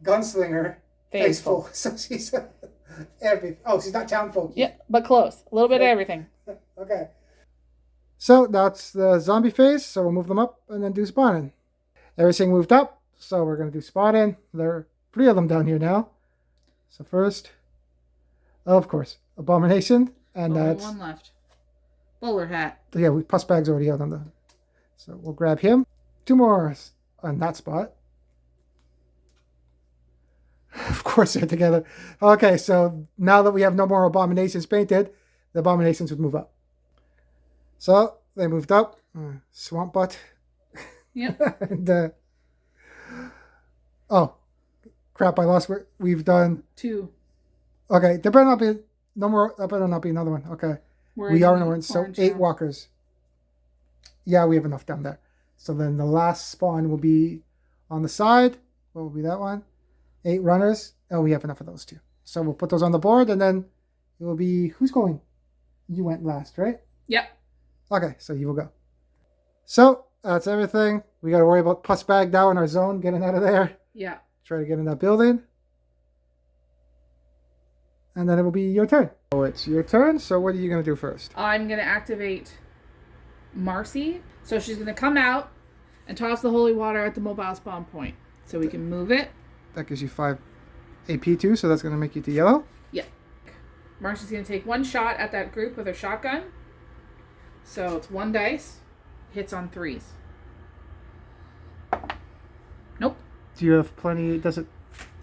Gunslinger, Faithful. So she's everything. Oh, she's not Townfolk. Yeah, but close. A little bit of everything. Okay. So that's the zombie phase. So we'll move them up and then do spawning. Everything moved up. So we're going to do spawning. There are 3 of them down here now. So first, of course, Abomination. And only that's 1 left. Bowler hat. Yeah, Pussbag's already out on the... So we'll grab him. 2 more. on that spot. Of course they're together. Okay, so now that we have no more abominations painted, the abominations would move up. So they moved up. Swamp butt. Yep. And, oh, crap! I lost. We've done 2. Okay, there better not be no more. There better not be another one. Okay, we are in orange. So 8 now. walkers. Yeah, we have enough down there. So then the last spawn will be on the side. What will be that one? 8 runners. Oh, we have enough of those too. So we'll put those on the board, and then it will be who's going? You went last, right? Yep. Okay, so you will go. So that's everything. We got to worry about Pussbag now in our zone, getting out of there. Yeah. Try to get in that building. And then it will be your turn. Oh, it's your turn. So what are you going to do first? I'm going to activate Marcy. So she's going to come out and toss the holy water at the mobile spawn point. So we can move it. That gives you 5 AP too, so that's going to make you to yellow. Yeah. Marcy's going to take 1 shot at that group with her shotgun. So it's 1 dice. Hits on 3s. Nope. Do you have plenty? Does it?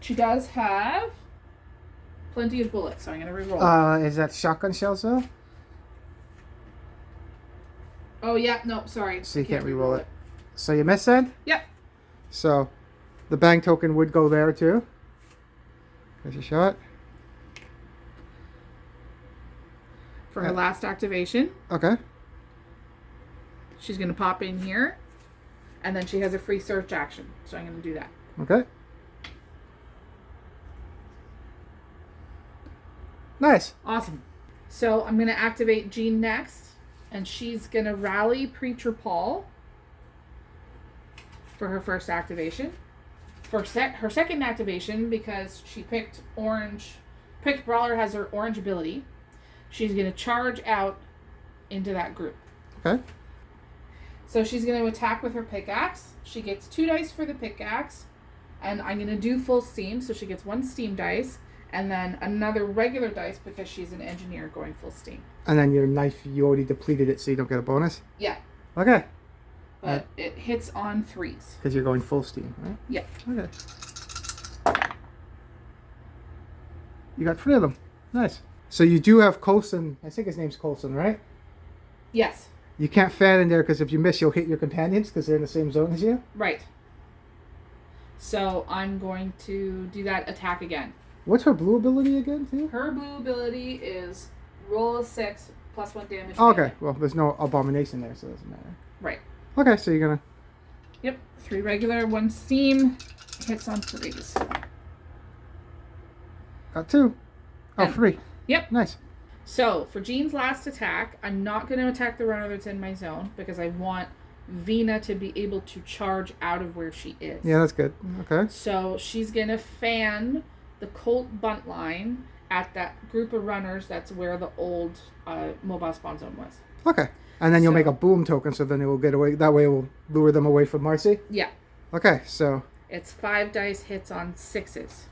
She does have plenty of bullets, so I'm going to reroll. Is that shotgun shells though? Oh, yeah. No, sorry. So you can't reroll it. So you missed it? Yep. So the bang token would go there too. There's your shot. For her last activation, Okay. she's going to pop in here. And then she has a free search action. So I'm going to do that. Okay. Nice. Awesome. So I'm going to activate Jean next. And she's going to rally Preacher Paul for her first activation. For her second activation, because she picked Brawler has her orange ability, she's going to charge out into that group. Okay. So she's going to attack with her pickaxe. She gets 2 dice for the pickaxe. And I'm going to do full steam, so she gets 1 steam dice. And then another regular dice because she's an engineer going full steam. And then your knife, you already depleted it, so you don't get a bonus? Yeah. Okay. But it hits on 3s. Because you're going full steam, right? Yeah. Okay. You got 3 of them. Nice. So you do have Coulson. I think his name's Coulson, right? Yes. You can't fan in there because if you miss, you'll hit your companions because they're in the same zone as you. Right. So I'm going to do that attack again. What's her blue ability again, too? Her blue ability is roll a 6 plus 1 damage. Oh, okay. Well, there's no abomination there, so it doesn't matter. Right. Okay, so you're going to... Yep. 3 regular, 1 steam. Hits on 3s. Got 2. Oh, And- 3. Yep. Nice. So, for Jean's last attack, I'm not going to attack the runner that's in my zone because I want Vina to be able to charge out of where she is. Yeah, that's good. Okay. So, she's going to fan the Colt bunt line at that group of runners that's where the old mobile spawn zone was. Okay. And then you'll So- make a boom token, so then it will get away. That way it will lure them away from Marcy. Yeah. Okay, so... It's 5 dice hits on 6s.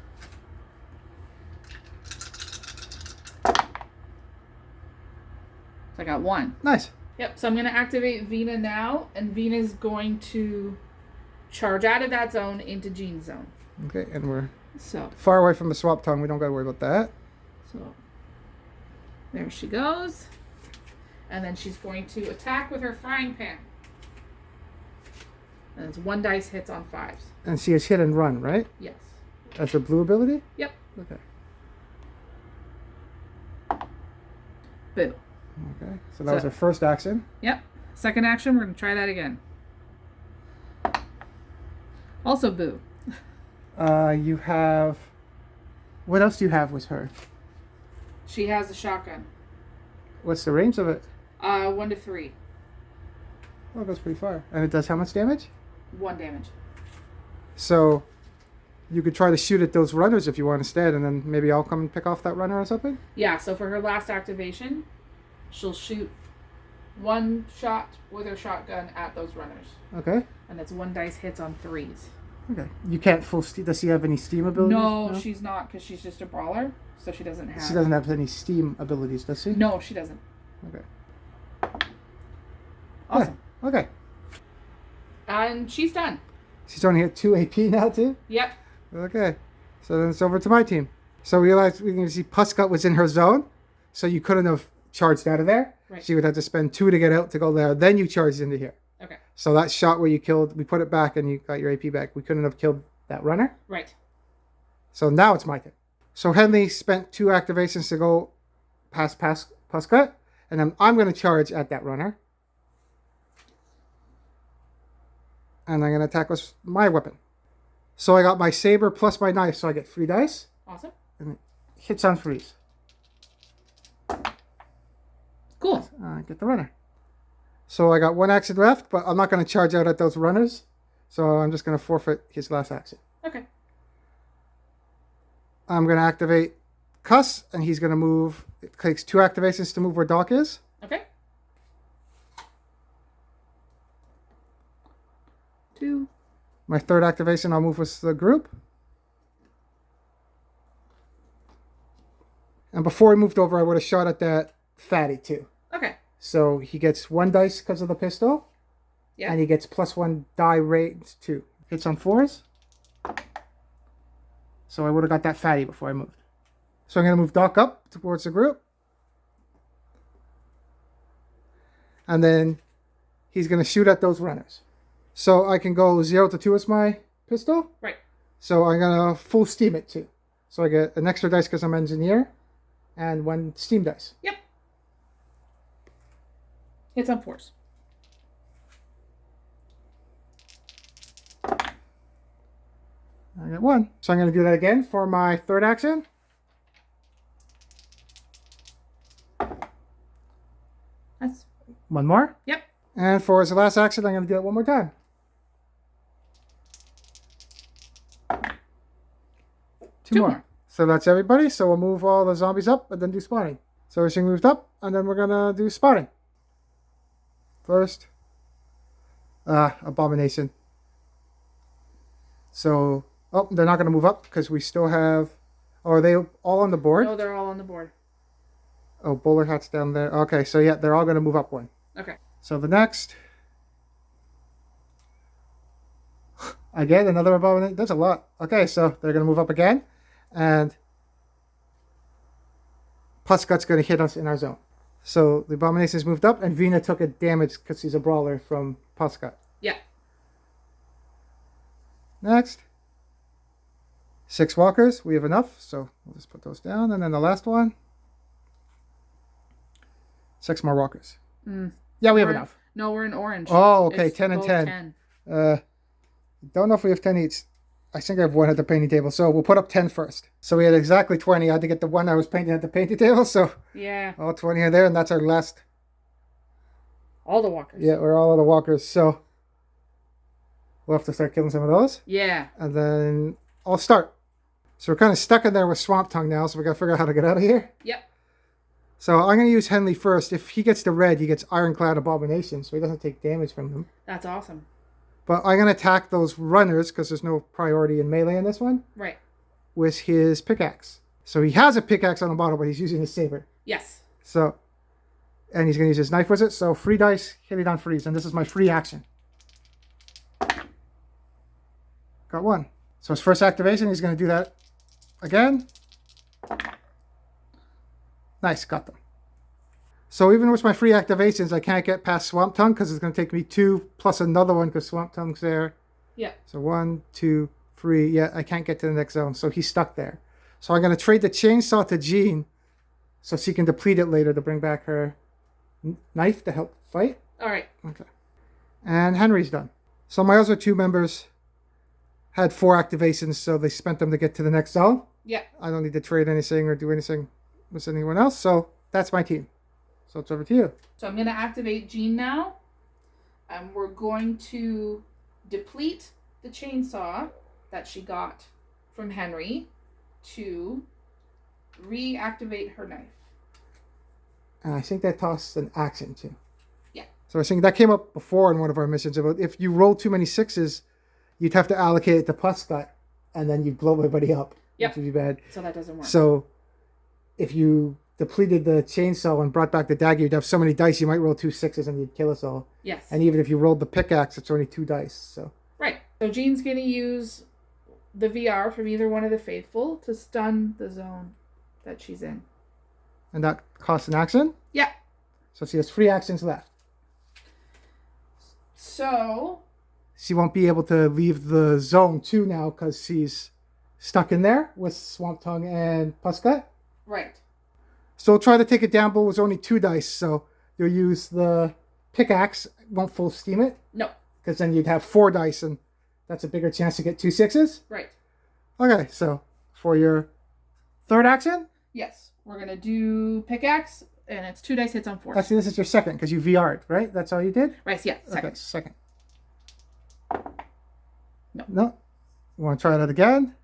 So I got 1. Nice. Yep, so I'm going to activate Vina now, and Vina's going to charge out of that zone into Jean's zone. Okay, and we're So, far away from the swap tongue. We don't got to worry about that. so there she goes. And then she's going to attack with her frying pan. And it's 1 dice hits on 5s. And she has hit and run, right? Yes. That's her blue ability? Yep. Okay. Boo. Okay, so that was her first action. Yep. Second action, we're going to try that again. Also boo. You have... What else do you have with her? She has a shotgun. What's the range of it? 1 to 3. Oh, it goes pretty far. And it does how much damage? 1 damage. So you could try to shoot at those runners if you want instead, and then maybe I'll come and pick off that runner or something? Yeah, so for her last activation, she'll shoot 1 shot with her shotgun at those runners. Okay. And it's 1 dice hits on 3s. Okay. You can't full steam. Does she have any steam abilities? No, she's not, because she's just a brawler, so she doesn't have... She doesn't have any steam abilities, does she? No, she doesn't. Okay. Awesome. Yeah, okay. And she's done. She's only at 2 AP now too? Yep. Okay. So then it's over to my team. So we realized we can see Pussgut was in her zone. So you couldn't have charged out of there. Right. So you would have to spend 2 to get out to go there. Then you charged into here. Okay. So that shot where you killed, we put it back and you got your AP back. We couldn't have killed that runner. Right. So now it's my turn. So Henley spent 2 activations to go past Pussgut. And then I'm going to charge at that runner. And I'm going to attack with my weapon. So I got my saber plus my knife, so I get 3 dice. Awesome. And it hits on freeze. Cool. I get the runner. So I got 1 action left, but I'm not going to charge out at those runners. So I'm just going to forfeit his last action. Okay. I'm going to activate Cuss, and he's going to move. It takes 2 activations to move where Doc is. Okay. 2. My 3rd activation, I'll move with the group. And before he moved over, I would have shot at that fatty too. Okay. So he gets 1 dice because of the pistol. Yeah. And he gets +1 die rate too. Hits on 4s. So I would have got that fatty before I moved. So I'm going to move Doc up towards the group. And then he's going to shoot at those runners. So I can go 0 to 2 with my pistol. Right. So I'm going to full steam it too. So I get an extra dice because I'm engineer. And 1 steam dice. Yep. Hits on 4s. I get 1. So I'm going to do that again for my 3rd action. That's 1 more. Yep. And for his last action, I'm going to do it 1 more time. 2 more. So that's everybody. So we'll move all the zombies up and then do spawning. So everything moved up, and then we're going to do spawning. First, Abomination. So, oh, they're not going to move up because we still have... Oh, are they all on the board? No, they're all on the board. Oh, bowler hat's down there. Okay, so yeah, they're all going to move up 1. Okay. So the next... Again, another Abomination. That's a lot. Okay, so they're going to move up again. And Pussgut's going to hit us in our zone. So the Abomination's moved up, and Vina took a damage because he's a brawler from Pussgut. Yeah. Next. 6 walkers. We have enough, so we'll just put those down. And then the last one. 6 more walkers. Yeah, we have enough. No, we're in orange. Oh, okay. It's 10 and both 10. Don't know if we have 10 each. I think I have 1 at the painting table, so we'll put up 10 first. So we had exactly 20. I had to get the 1 I was painting at the painting table, so Yeah. all 20 are there, and that's our last. All the walkers. Yeah, we're all of the walkers, so we'll have to start killing some of those. Yeah. And then I'll start. So we're kind of stuck in there with Swamp Tongue now, so we got to figure out how to get out of here. Yep. So I'm going to use Henley first. If he gets the red, he gets Ironclad Abomination, so he doesn't take damage from them. That's awesome. But I'm going to attack those runners, because there's no priority in melee in this one, Right. with his pickaxe. So he has a pickaxe on the bottom, but he's using his saber. Yes. So, and he's going to use his knife with it. So 3 dice, hit it on freeze, and this is my free action. Got 1. So his first activation, he's going to do that again. Nice, got them. So even with my free activations, I can't get past Swamp Tongue because it's going to take me 2 plus another one because Swamp Tongue's there. Yeah. So 1, 2, 3. Yeah, I can't get to the next zone. So he's stuck there. So I'm going to trade the chainsaw to Jean so she can deplete it later to bring back her knife to help fight. All right. Okay. And Henry's done. So my other 2 members had 4 activations, so they spent them to get to the next zone. Yeah. I don't need to trade anything or do anything with anyone else. So that's my team. So it's over to you. So I'm going to activate Jean now. We're going to deplete the chainsaw that she got from Henry to reactivate her knife. And I think that tossed an action too. Yeah. So I think that came up before in one of our missions about if you roll too many 6s, you'd have to allocate it to Pussgut and then you'd blow everybody up. Yep. Which would be bad. So that doesn't work. So if you depleted the chainsaw and brought back the dagger, you'd have so many dice, you might roll 2 6s and you'd kill us all. Yes. And even if you rolled the pickaxe, it's only 2 dice. So Right. So Jean's going to use the VR from either one of the faithful to stun the zone that she's in. And that costs an action? Yeah. So she has 3 actions left. So she won't be able to leave the zone too now because she's stuck in there with Swamp Tongue and Pussbag. Right. So try to take it down, but it was only 2 dice. So you'll use the pickaxe. Won't full steam it. No. Because then you'd have 4 dice, and that's a bigger chance to get 2 6s. Right. Okay, so for your 3rd action? Yes. We're going to do pickaxe, and it's 2 dice hits on force. Actually, this is your 2nd because you VR'd, right? That's all you did? Right, yeah, 2nd. Okay, 2nd. No. No. You want to try that again?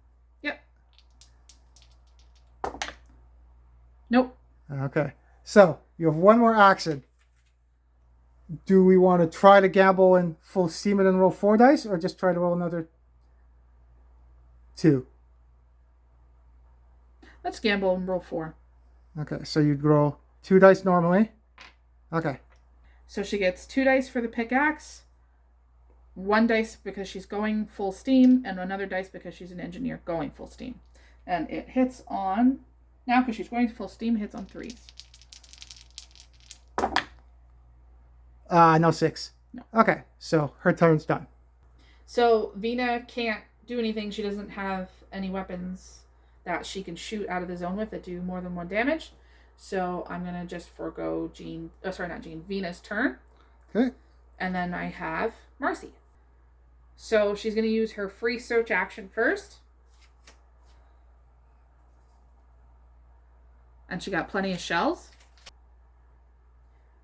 Yep. Nope. Okay. So you have 1 more action. Do we want to try to gamble and full steam it and roll 4 dice, or just try to roll another 2? Let's gamble and roll 4. Okay, so you'd roll 2 dice normally. Okay. So she gets 2 dice for the pickaxe, 1 dice because she's going full steam, and another dice because she's an engineer going full steam. And it hits on, now because she's going full steam, hits on 3s. No 6. No. Okay, so her turn's done. So Vina can't do anything. She doesn't have any weapons that she can shoot out of the zone with that do more than 1 damage. So I'm going to just forego Vina's turn. Okay. And then I have Marcy. So she's going to use her free search action first. And she got plenty of shells,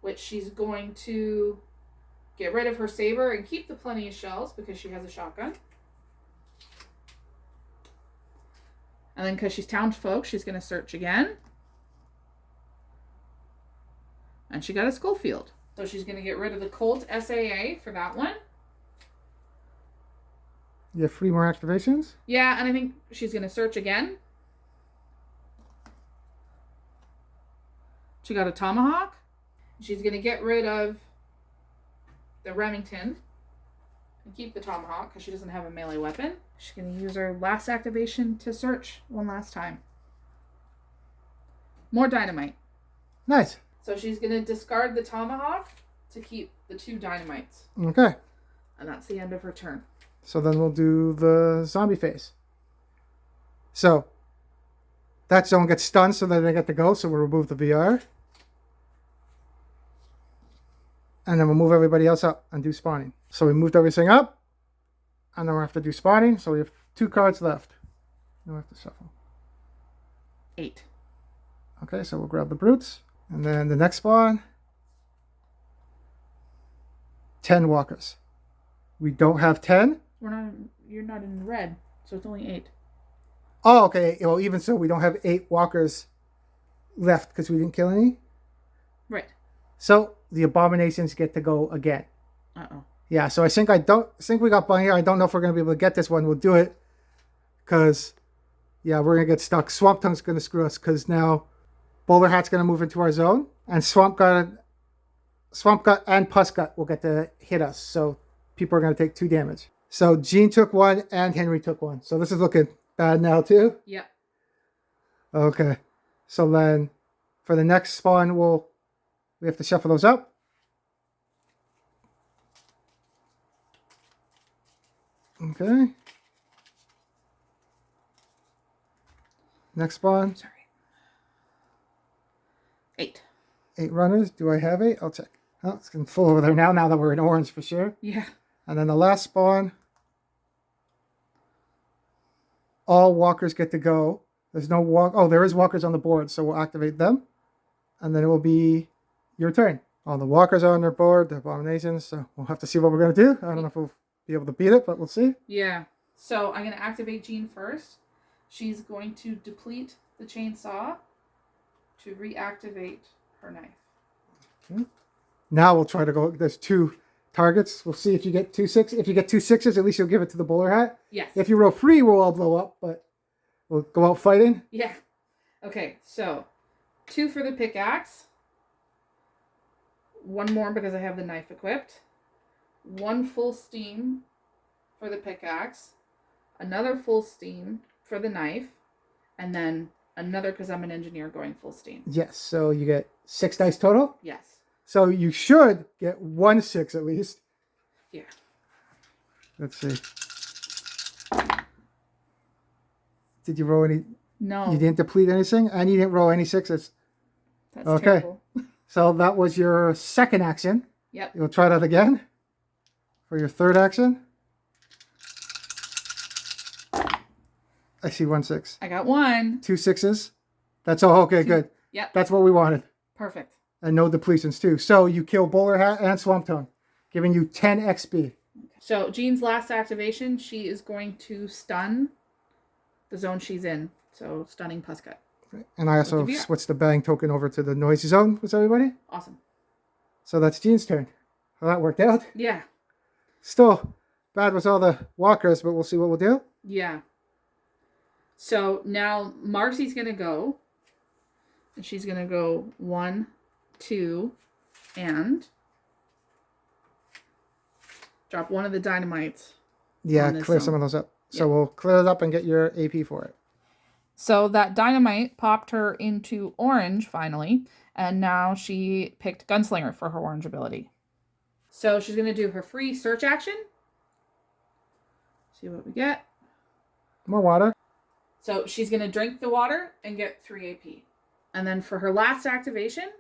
which she's going to get rid of her saber and keep the plenty of shells because she has a shotgun. And then because she's townsfolk, she's going to search again. And she got a Schofield. So she's going to get rid of the Colt SAA for that one. You have 3 more activations? Yeah, and I think she's going to search again. She got a Tomahawk. She's going to get rid of the Remington and keep the Tomahawk because she doesn't have a melee weapon. She's going to use her last activation to search one last time. More Dynamite. Nice. So she's going to discard the Tomahawk to keep the 2 Dynamites. Okay. And that's the end of her turn. So then we'll do the zombie phase. So that zone gets stunned so that they get to go. So we'll remove the VR. And then we'll move everybody else up and do spawning. So we moved everything up. And then we'll have to do spawning. So we have 2 cards left. Then we have to shuffle. 8. Okay, so we'll grab the brutes. And then the next spawn. 10 walkers. We don't have 10. You're not in red, so it's only 8. Oh, okay. Well, even so, we don't have 8 walkers left because we didn't kill any. Right. So the abominations get to go again. Uh-oh. Yeah, so I think we got one here. I don't know if we're gonna be able to get this one. We'll do it because we're gonna get stuck. Swamp Tongue's gonna screw us because now Bowler Hat's gonna move into our zone, and Swamp Gut and Puss Gut will get to hit us. So people are gonna take 2 damage. So Jean took 1 and Henry took 1. So this is looking bad now too. Yep. Okay. So then for the next spawn we have to shuffle those up. Okay. Next spawn. Sorry. 8. 8 runners. Do I have 8? I'll check. Oh, it's getting full over there now that we're in orange for sure. Yeah. And then the last spawn. All walkers get to go. There's no walk. Oh, there is walkers on the board, so we'll activate them. And then it will be your turn. All the walkers are on their board, the abominations, so we'll have to see what we're going to do. I don't know if we'll be able to beat it, but we'll see. Yeah. So I'm going to activate Jean first. She's going to deplete the chainsaw to reactivate her knife. Okay. Now we'll try to go. There's 2 targets. We'll see if you get 2 6. If you get 2 6s, at least you'll give it to the bowler hat. Yes. If you roll 3, we'll all blow up, but we'll go out fighting. Yeah. Okay, so 2 for the pickaxe. 1 more because I have the knife equipped. 1 full steam for the pickaxe, another full steam for the knife, and then another, because I'm an engineer, going full steam. Yes, so you get 6 dice total. Yes. So you should get 1 6 at least. Yeah. Let's see. Did you roll any? No. You didn't deplete anything, and you didn't roll any 6s. That's okay. terrible. So that was your second action. Yep. You'll try that again for your third action. I see 1 6. I got 1. 2 6s. That's all. Okay, 2. good. Yep. That's what we wanted. Perfect. And no depletions too. So you kill Bowler Hat and Swamp Tongue, giving you 10 XP. So Jean's last activation, she is going to stun the zone she's in. So stunning Pussgut. And I also switched the bang token over to the noisy zone with everybody. Awesome. So that's Jean's turn. Well, that worked out. Yeah. Still bad with all the walkers, but we'll see what we'll do. Yeah. So now Marcy's going to go. And she's going to go 1, 2, and drop one of the dynamites. Yeah, clear some of those up. So we'll clear it up and get your AP for it. So that dynamite popped her into orange finally. And now she picked Gunslinger for her orange ability. So she's going to do her free search action. See what we get. More water. So she's going to drink the water and get 3 AP. And then for her last activation,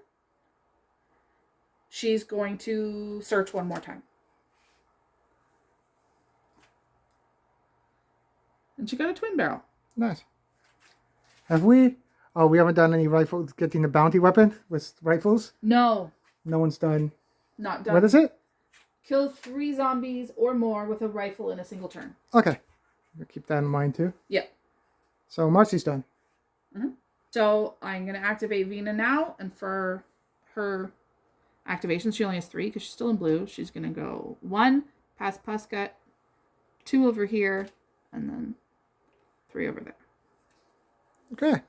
she's going to search one more time. And she got a twin barrel. Nice. Have we? Oh, we haven't done any rifles, getting the bounty weapon with rifles? No. No one's done. Not done. What is it? Kill 3 zombies or more with a rifle in a single turn. Okay. We'll keep that in mind too. Yep. So Marcy's done. Mm-hmm. So I'm going to activate Vina now. And for her activations, she only has 3 because she's still in blue. She's going to go 1 past Pussgut, 2 over here, and then 3 over there. Okay.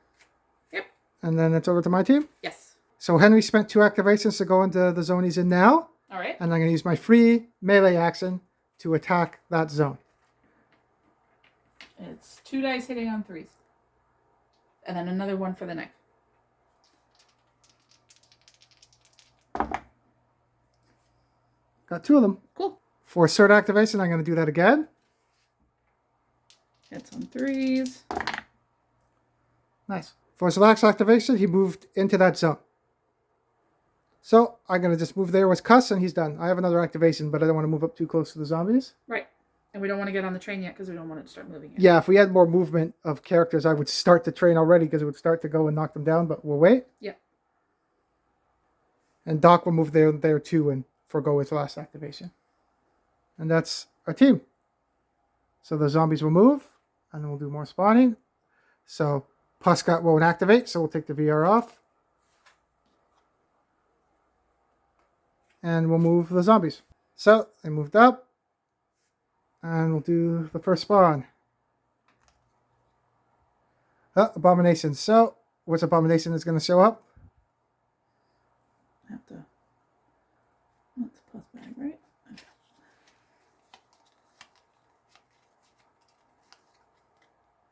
Yep. And then it's over to my team? Yes. So Henry spent 2 activations to go into the zone he's in now. All right. And I'm going to use my free melee action to attack that zone. It's 2 dice hitting on 3s. And then another 1 for the knife. Got 2 of them. Cool. For third activation, I'm going to do that again. Hits on 3s. Nice. For his last activation, he moved into that zone. So I'm going to just move there with Cuss, and he's done. I have another activation, but I don't want to move up too close to the zombies. Right. And we don't want to get on the train yet because we don't want it to start moving yet. Yeah, if we had more movement of characters, I would start the train already because it would start to go and knock them down, but we'll wait. Yep. And Doc will move there too and forego his last activation. And that's our team. So the zombies will move, and then we'll do more spawning. So Pussgut won't activate, so we'll take the VR off. And we'll move the zombies. So they moved up. And we'll do the first spawn. Abomination. So, which abomination is going to show up? I have to. That's Pussbag, right?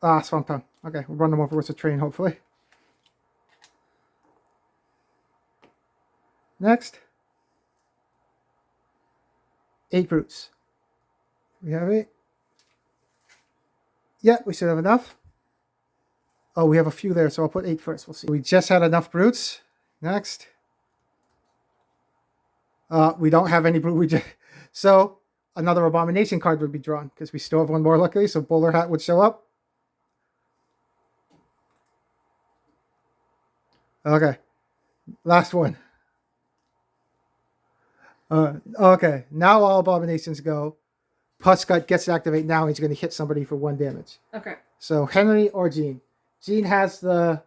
Okay. Swamp Tongue. Okay, we'll run them over with a train, hopefully. Next. 8 brutes. We have 8. Yeah, we should have enough. Oh, we have a few there, so I'll put 8 first. We'll see. We just had enough brutes. Next. We don't have any brute. So another abomination card would be drawn because we still have 1 more luckily. So Bowler Hat would show up. Okay. Last one. Okay. Now all abominations go. Pussgut gets to activate now. He's going to hit somebody for 1 damage. Okay. So Henry or Jean. Jean has the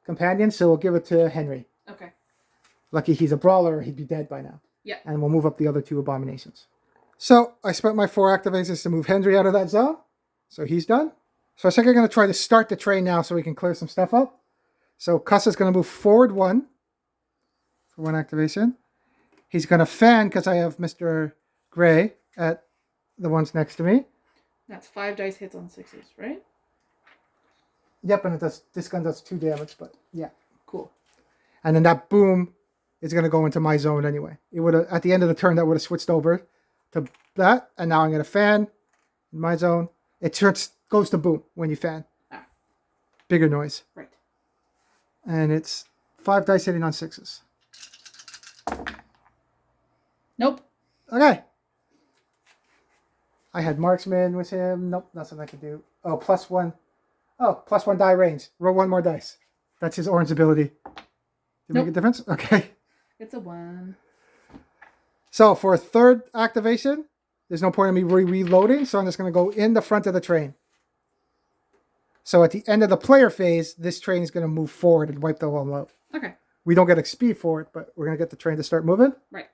companion, so we'll give it to Henry. Okay. Lucky he's a brawler, he'd be dead by now. Yeah. And we'll move up the other 2 abominations. So I spent my 4 activations to move Henry out of that zone. So he's done. So I think I'm going to try to start the train now so we can clear some stuff up. So Cuss is going to move forward 1 for 1 activation. He's going to fan because I have Mr. Gray at the ones next to me. That's 5 dice hits on 6s, right? Yep, and this gun does 2 damage, but yeah. Cool. And then that boom is going to go into my zone anyway. It would have, at the end of the turn, that would have switched over to that, and now I'm going to fan in my zone. It goes to boom when you fan. Ah. Bigger noise. Right. And it's 5 dice hitting on 6s. Nope. Okay. I had marksman with him. Nope, nothing I can do. Oh, +1. Oh, +1 die range. Roll 1 more dice. That's his orange ability. Did it make a difference? Okay. It's a 1. So for a third activation, there's no point in me reloading, so I'm just going to go in the front of the train. So at the end of the player phase, this train is going to move forward and wipe the whole out. Okay. We don't get XP for it, but we're going to get the train to start moving. Right.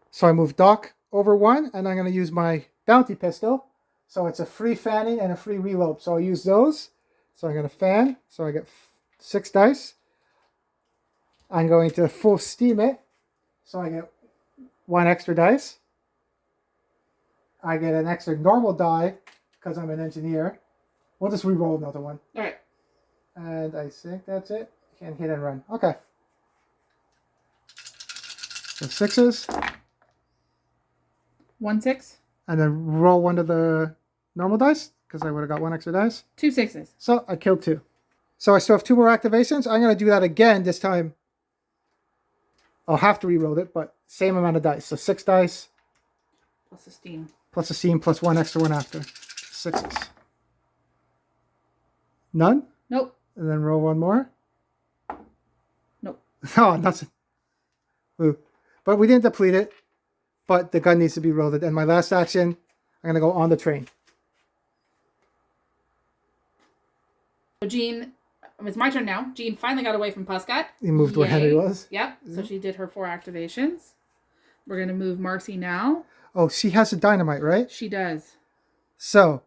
So I move Doc over 1, and I'm going to use my bounty pistol. So it's a free fanning and a free reload. So I use those. So I'm going to fan. So I get 6 dice. I'm going to full steam it. So I get 1 extra dice. I get an extra normal die because I'm an engineer. We'll just re-roll another one. All right. And I think that's it. Can hit and run. Okay. So 6s. 1 6. And then roll 1 of the normal dice because I would have got 1 extra dice. 2 6s. So I killed 2. So I still have 2 more activations. I'm going to do that again this time. I'll have to re-roll it, but same amount of dice. So 6 dice. Plus a steam. Plus a steam, plus 1 extra one after. 6s. None? Nope. And then roll 1 more. Nope. Oh, nothing. Ooh. But we didn't deplete it. But the gun needs to be rolled. And my last action, I'm going to go on the train. So Jean, it's my turn now. Jean finally got away from Pussbag. He moved where Henry was. Yep. So she did her 4 activations. We're going to move Marcy now. Oh, she has a dynamite, right? She does. So,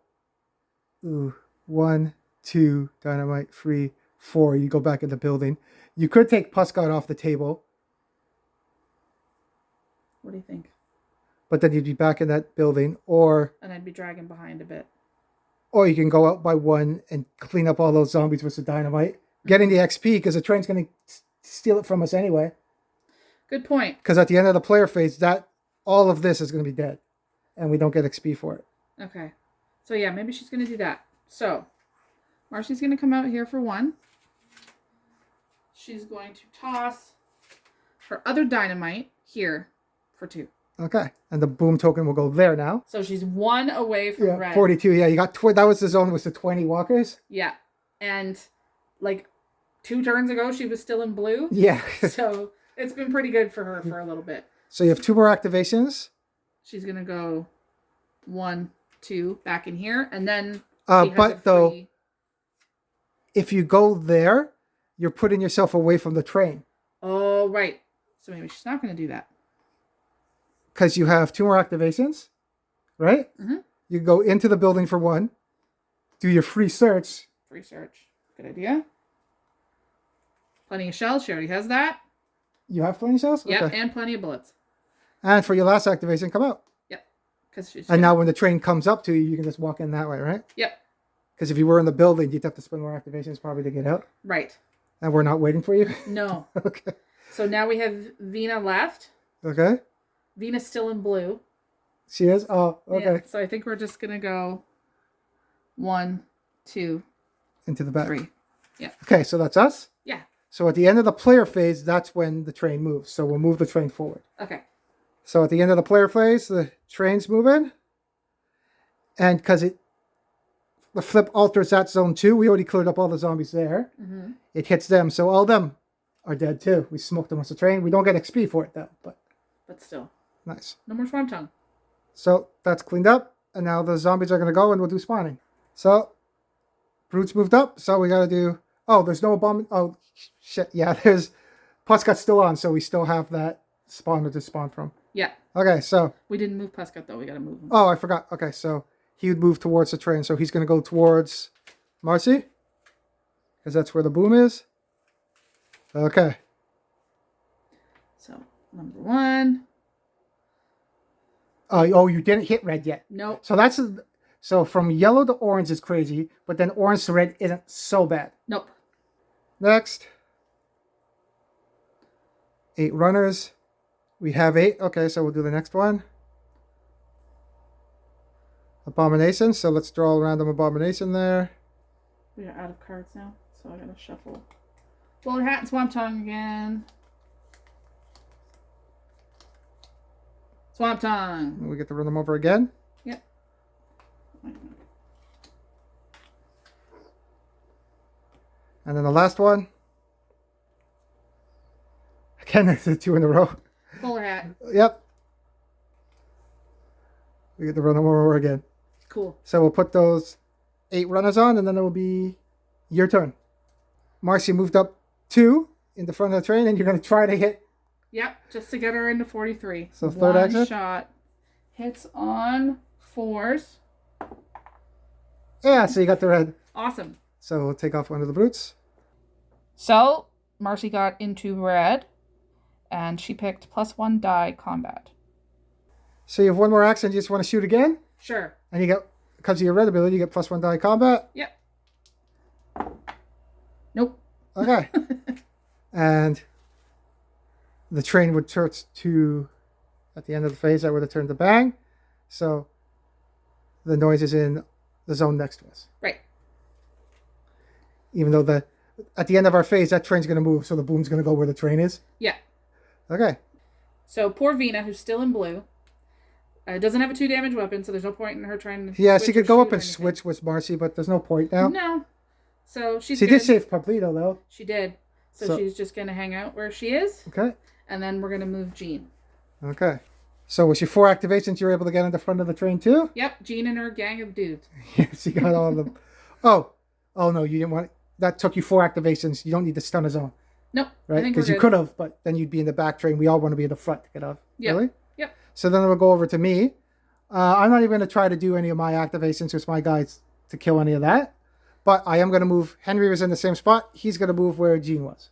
1, 2, dynamite, 3, 4. You go back in the building. You could take Pussbag off the table. What do you think? But then you'd be back in that building. Or And I'd be dragging behind a bit. Or you can go out by 1 and clean up all those zombies with the dynamite. Getting the XP because the train's going to steal it from us anyway. Good point. Because at the end of the player phase, all of this is going to be dead. And we don't get XP for it. Okay. So yeah, maybe she's going to do that. So, Marcy's going to come out here for 1. She's going to toss her other dynamite here for 2. Okay. And the boom token will go there now. So she's 1 away from Yeah, red. 42. Yeah, you got that was the zone with the 20 walkers. Yeah. And like 2 turns ago, she was still in blue. Yeah. So it's been pretty good for her for a little bit. So you have 2 more activations. She's going to go 1, 2 back in here. And then but though, if you go there, you're putting yourself away from the train. Oh, right. So maybe she's not going to do that. Because you have 2 more activations, right? Mm-hmm. You go into the building for 1. Do your free search. Free search. Good idea. Plenty of shells. She already has that. You have plenty of shells? Yep, Okay. and plenty of bullets. And for your last activation, come out. Yep. And now when the train comes up to you, you can just walk in that way, right? Yep. Because if you were in the building, you'd have to spend more activations probably to get out. Right. And we're not waiting for you? No. Okay. So now we have Vina left. Okay. Vina's still in blue. She is? Oh, okay. Yeah, so I think we're just going to go 1, 2, Into the back. 3. Yeah. Okay, so that's us? Yeah. So at the end of the player phase, that's when the train moves. So we'll move the train forward. Okay. So at the end of the player phase, the train's moving. And because the flip alters that zone too, we already cleared up all the zombies there. Mm-hmm. It hits them. So all of them are dead too. We smoked them with the train. We don't get XP for it though. But still. nice. No more Swamp Tongue. So that's cleaned up. And now the zombies are going to go and we'll do spawning. So Brutes moved up. So we got to do... Oh, there's no bomb... Oh, shit. Yeah, there's... Pussbag's still on. So we still have that spawner to spawn from. Yeah. Okay, so... We didn't move Pussbag though. We got to move him. Oh, I forgot. Okay, so he would move towards the train. So he's going to go towards Marcy. Because that's where the boom is. Okay. So, number 1. Oh, you didn't hit red yet. Nope. So that's... So from yellow to orange is crazy, but then orange to red isn't so bad. Nope. Next. 8 runners. We have 8. Okay, so we'll do the next one. Abomination. So let's draw a random abomination there. We are out of cards now, so I gotta shuffle. Bowler Hat and Swamp Tongue again. Swamp Tongue. And we get to run them over again. Yep. And then the last one. Again, it's the 2 in a row. Bowler Hat. Yep. We get to run them over again. Cool. So we'll put those 8 runners on, and then it will be your turn. Marcy moved up 2 in the front of the train, and you're going to try to hit. Yep, just to get her into 43. So third action. One shot. Hits on 4s. Yeah, so you got the red. Awesome. So we'll take off one of the brutes. So, Marcy got into red, and she picked +1 die combat. So you have one more action. You just want to shoot again? Sure. And you get, because of your red ability, you get +1 die combat. Yep. Nope. Okay. And the train would turn to, at the end of the phase, that would have turned to bang. So the noise is in the zone next to us. Right. Even though at the end of our phase, that train's going to move, so the boom's going to go where the train is. Yeah. Okay. So poor Vina, who's still in blue, doesn't have a 2 damage weapon, so there's no point in her trying to. Yeah, switch she or could go up shoot or and anything. switch with Marcy, but there's no point now. No. So she's She good. did save Pablito, though. She did. So she's just going to hang out where she is. Okay. And then we're going to move Jean. Okay. So with your 4 activations, you're able to get in the front of the train, too? Yep, Jean and her gang of dudes. Yes, you got all of them. Oh, no, you didn't want... That took you 4 activations. You don't need to stun a zone. Nope. Right? Because you could have, but then you'd be in the back train. We all want to be in the front to get off. Yep. Really? Yep. So then we'll go over to me. I'm not even going to try to do any of my activations with my guys to kill any of that. But I am going to move... Henry was in the same spot. He's going to move where Jean was.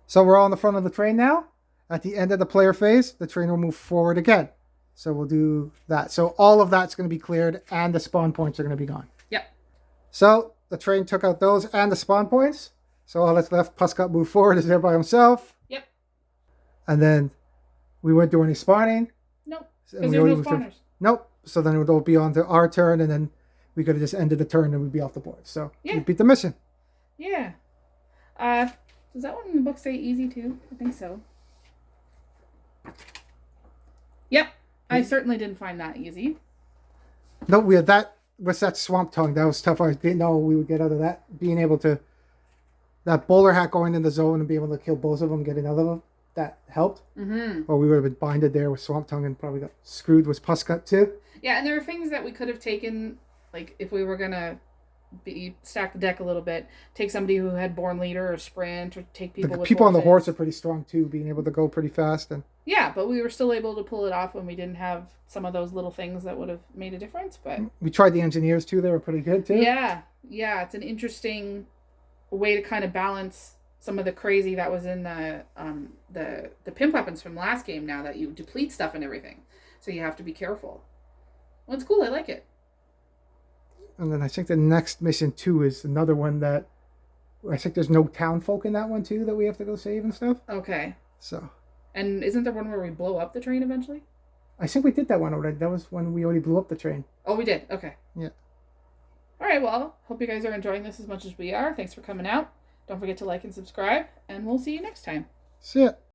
So we're all in the front of the train now. At the end of the player phase, the train will move forward again. So we'll do that. So all of that's going to be cleared, and the spawn points are going to be gone. Yep. So the train took out those and the spawn points. So all that's left, Pussbag moved forward, is there by himself. Yep. And then we wouldn't do any spawning. Nope. And Because we there's no already moved spawners. Nope. So then it would be on to our turn, and then we could have just ended the turn and we'd be off the board. So Yeah. we beat the mission. Yeah. Does that one in the book say easy too? I think so. Yep. I certainly didn't find that easy. No, we had that. What's that swamp tongue? That was tough. I didn't know we would get out of that. Being able to, that bowler hat going in the zone and being able to kill both of them, getting out of them, that helped. Mm-hmm. Or we would have been binded there with swamp tongue and probably got screwed with Pussbag too. Yeah, and there are things that we could have taken, like if we were gonna stack the deck a little bit, take somebody who had born leader or sprint, or take people. The with people on the horses. horse are pretty strong too, being able to go pretty fast. And Yeah, but we were still able to pull it off when we didn't have some of those little things that would have made a difference. But we tried the engineers too; they were pretty good too. yeah, it's an interesting way to kind of balance some of the crazy that was in the pimp weapons from last game. Now that you deplete stuff and everything, so you have to be careful. Well, it's cool. I like it. And then I think the next mission too is another one that I think there's no town folk in that one too that we have to go save and stuff. Okay. So. And isn't there one where we blow up the train eventually? I think we did that one already. That was when we already blew up the train. Oh, we did. Okay. Yeah. All right. Well, hope you guys are enjoying this as much as we are. Thanks for coming out. Don't forget to like and subscribe, and we'll see you next time. See ya.